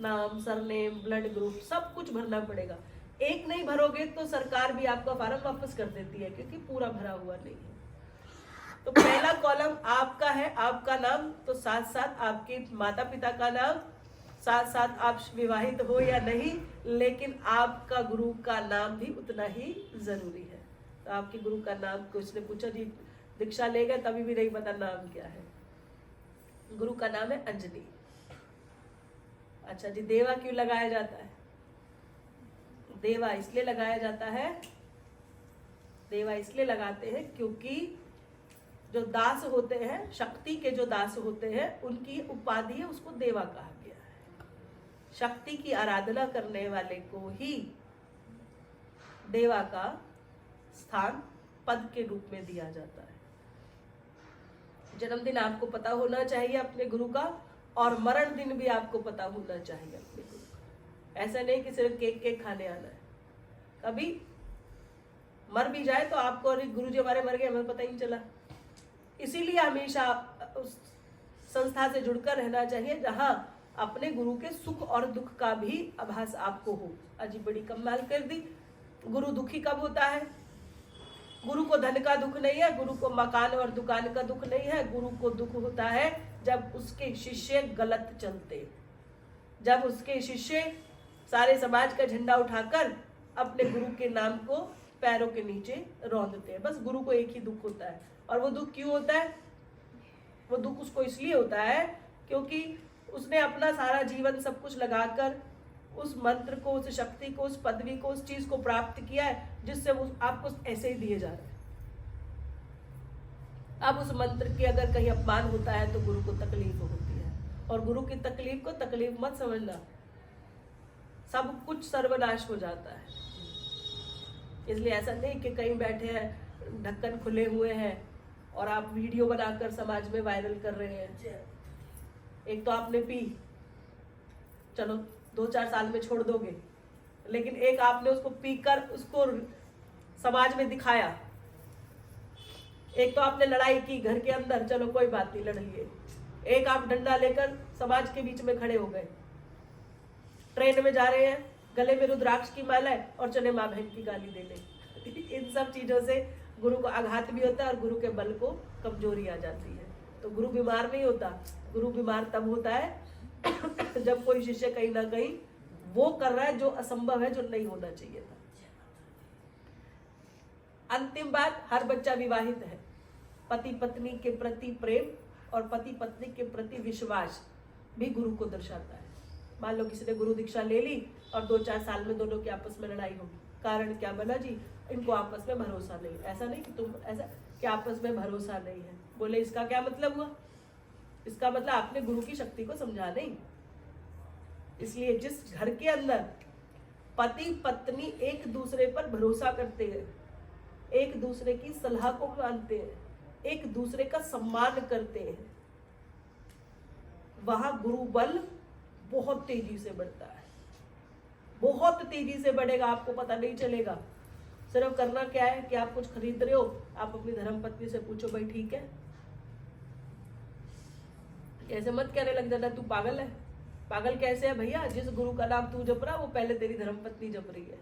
नाम, सरनेम, ब्लड ग्रुप सब कुछ भरना पड़ेगा। एक नहीं भरोगे तो सरकार भी आपका फार्म वापस कर देती है, क्योंकि पूरा भरा हुआ नहीं है। तो पहला कॉलम आपका है, आपका नाम, तो साथ साथ आपके माता पिता का नाम, साथ साथ आप विवाहित हो या नहीं, लेकिन आपका गुरु का नाम भी उतना ही जरूरी है। तो आपके गुरु का नाम, कुछ ने पूछा जी दीक्षा ले गए तभी भी नहीं पता नाम क्या है। गुरु का नाम है अंजनी। अच्छा जी, देवा क्यों लगाया जाता है? देवा इसलिए लगाया जाता है, देवा इसलिए लगाते हैं क्योंकि जो दास होते हैं, शक्ति के जो दास होते हैं, उनकी उपाधि है, उसको देवा कहा गया है। शक्ति की आराधना करने वाले को ही देवा का स्थान पद के रूप में दिया जाता है। जन्मदिन आपको पता होना चाहिए अपने गुरु का, और मरण दिन भी आपको पता होना चाहिए अपने गुरु का। ऐसा नहीं कि सिर्फ केक केक खाने आना है। कभी मर भी जाए तो आपको, अरे गुरु जी हमारे मर गए, हमें पता ही नहीं चला। इसीलिए हमेशा उस संस्था से जुड़कर रहना चाहिए जहां अपने गुरु के सुख और दुख का भी आभास आपको हो। अजी बड़ी कमाल कर दी। गुरु दुखी कब होता है? गुरु को धन का दुख नहीं है, गुरु को मकान और दुकान का दुख नहीं है। गुरु को दुख होता है जब उसके शिष्य गलत चलते, जब उसके शिष्य सारे समाज का झंडा उठाकर अपने गुरु के नाम को पैरों के नीचे रौंदते हैं। बस गुरु को एक ही दुख होता है। और वो दुख क्यों होता है? वो दुख उसको इसलिए होता है क्योंकि उसने अपना सारा जीवन सब कुछ लगाकर उस मंत्र को, उस शक्ति को, उस पदवी को, उस चीज को प्राप्त किया है जिससे वो आपको ऐसे ही दिए जा रहे हैं। अब उस मंत्र के अगर कहीं अपमान होता है तो गुरु को तकलीफ होती है। और गुरु की तकलीफ को तकलीफ मत समझना, सब कुछ सर्वनाश हो जाता है। इसलिए ऐसा नहीं कि कहीं बैठे हैं, ढक्कन खुले हुए हैं और आप वीडियो बनाकर समाज में वायरल कर रहे हैं। एक तो आपने पी, चलो 2-4 साल में छोड़ दोगे, लेकिन एक आपने उसको पीकर उसको समाज में दिखाया। एक तो आपने लड़ाई की घर के अंदर, चलो कोई बात नहीं, लड़ लिए। एक आप डंडा लेकर समाज के बीच में खड़े हो गए। ट्रेन में जा रहे हैं, गले में रुद्राक्ष की माला है और चले माँ बहन की गाली देने। इन सब चीजों से गुरु को आघात भी होता है और गुरु के बल को कमजोरी आ जाती है। तो गुरु बीमार नहीं होता। गुरु बीमार तब होता है जब कोई शिष्य कहीं ना कहीं वो कर रहा है जो असंभव है, जो नहीं होना चाहिए था। अंतिम बात, हर बच्चा विवाहित है। पति पत्नी के प्रति प्रेम और पति पत्नी के प्रति विश्वास भी गुरु को दर्शाता है। मान लो किसी ने गुरु दीक्षा ले ली और 2-4 साल में दोनों की आपस में लड़ाई होगी। कारण क्या बना जी? इनको आपस में भरोसा नहीं। ऐसा नहीं कि तुम ऐसा कि आपस में भरोसा नहीं है। बोले इसका क्या मतलब हुआ? इसका मतलब आपने गुरु की शक्ति को समझा नहीं। इसलिए जिस घर के अंदर पति पत्नी एक दूसरे पर भरोसा करते हैं, एक दूसरे की सलाह को मानते हैं, एक दूसरे का सम्मान करते हैं, वहां गुरु बल बहुत तेजी से बढ़ता है। बहुत तेजी से बढ़ेगा, आपको पता नहीं चलेगा। सिर्फ करना क्या है कि आप कुछ खरीद रहे हो, आप अपनी धर्मपत्नी से पूछो, भाई ठीक है? ऐसे मत कहने लग जाना तू पागल है। पागल कैसे है भैया? जिस गुरु का नाम तू जप रहा वो पहले तेरी धर्मपत्नी जप रही है।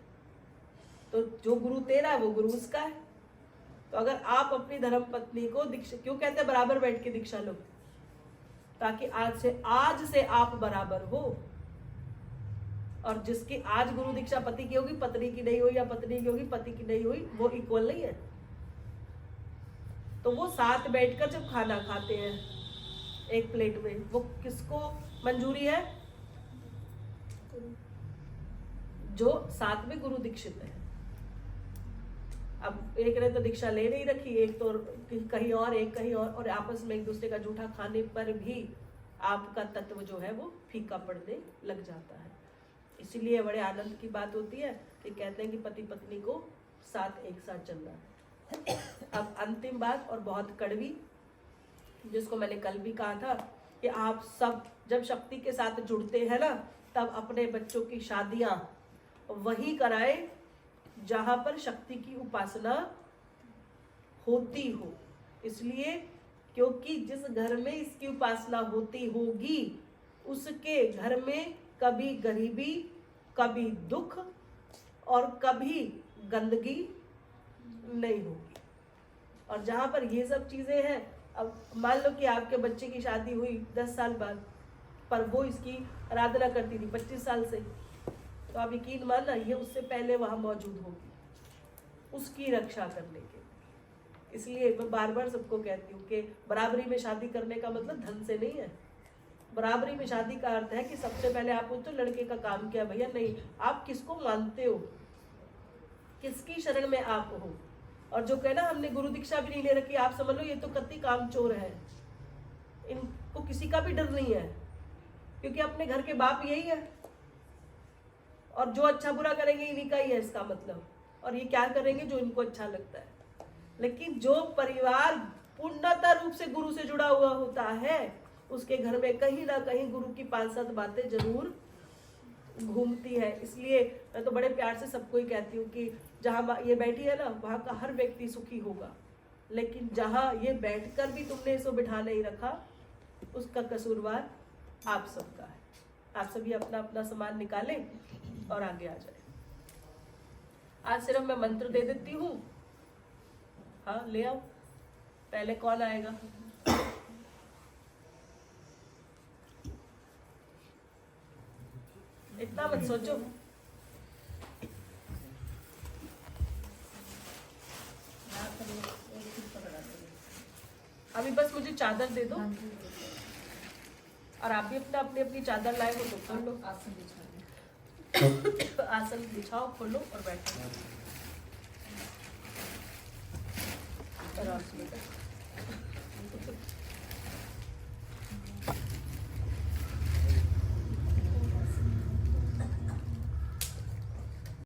तो जो गुरु तेरा है वो गुरु उसका है। तो अगर आप अपनी धर्मपत्नी को दीक्षा, क्यों कहते हैं बराबर बैठ के दीक्षा लो? ताकि आज से आप बराबर हो। और जिसकी आज गुरु दीक्षा पति की होगी, पत्नी की नहीं हुई, या पत्नी की होगी, पति की नहीं हुई, वो इक्वल नहीं है। तो वो साथ बैठकर जब खाना खाते हैं एक प्लेट में, वो किसको मंजूरी है? जो साथ में गुरु दीक्षित है। अब एक ने तो दीक्षा ले नहीं रखी, एक तो कहीं और, एक कहीं और आपस में एक दूसरे का जूठा खाने पर भी आपका तत्व जो है वो फीका पड़ने लग जाता है। इसीलिए बड़े आनंद की बात होती है कि कहते हैं कि पति पत्नी को साथ एक साथ चलना है। अब अंतिम बात और बहुत कड़वी, जिसको मैंने कल भी कहा था कि आप सब जब शक्ति के साथ जुड़ते हैं ना, तब अपने बच्चों की शादियां वहीं कराएं जहां पर शक्ति की उपासना होती हो। इसलिए क्योंकि जिस घर में इसकी उपासना होती होगी उसके घर में कभी गरीबी, कभी दुख और कभी गंदगी नहीं होगी। और जहां पर ये सब चीजें हैं, अब मान लो कि आपके बच्चे की शादी हुई 10 साल बाद, पर वो इसकी आराधना करती थी 25 साल से, तो आप यकीन मानना ये उससे पहले वहां मौजूद होगी उसकी रक्षा करने के। इसलिए मैं बार बार सबको कहती हूँ कि बराबरी में शादी करने का मतलब धन से नहीं है। बराबरी में शादी का अर्थ है कि सबसे पहले आप पूछो लड़के का काम क्या भैया, नहीं, आप किसको मानते हो, किसकी शरण में आप हो। और जो कहना हमने गुरु दीक्षा भी नहीं ले रखी, आप समझ लो ये तो कत्ती कामचोर है, इनको किसी का भी डर नहीं है, क्योंकि अपने घर के बाप यही है और जो अच्छा बुरा करेंगे इन्हीं का ही है इसका मतलब, और ये क्या करेंगे जो इनको अच्छा लगता है। लेकिन जो परिवार पूर्णतः रूप से गुरु से जुड़ा हुआ होता है उसके घर में कहीं ना कहीं गुरु की 5-7 बातें जरूर घूमती है। इसलिए मैं तो बड़े प्यार से सबको ही कहती हूँ कि जहाँ ये बैठी है ना वहाँ का हर व्यक्ति सुखी होगा, लेकिन जहाँ ये बैठकर भी तुमने इसको बिठा नहीं रखा उसका कसूरवार आप सबका है। आप सभी अपना अपना सामान निकालें और आगे आ जाए। आज सिर्फ मैं मंत्र दे देती हूँ। हाँ ले आओ, पहले कौन आएगा? इतना मत सोचो, अभी बस मुझे चादर दे दो और आप भी अपना अपनी अपनी चादर लाए हो तो खोल लो, आसन बिछाओ, खोलो और बैठो। आराम से बैठो।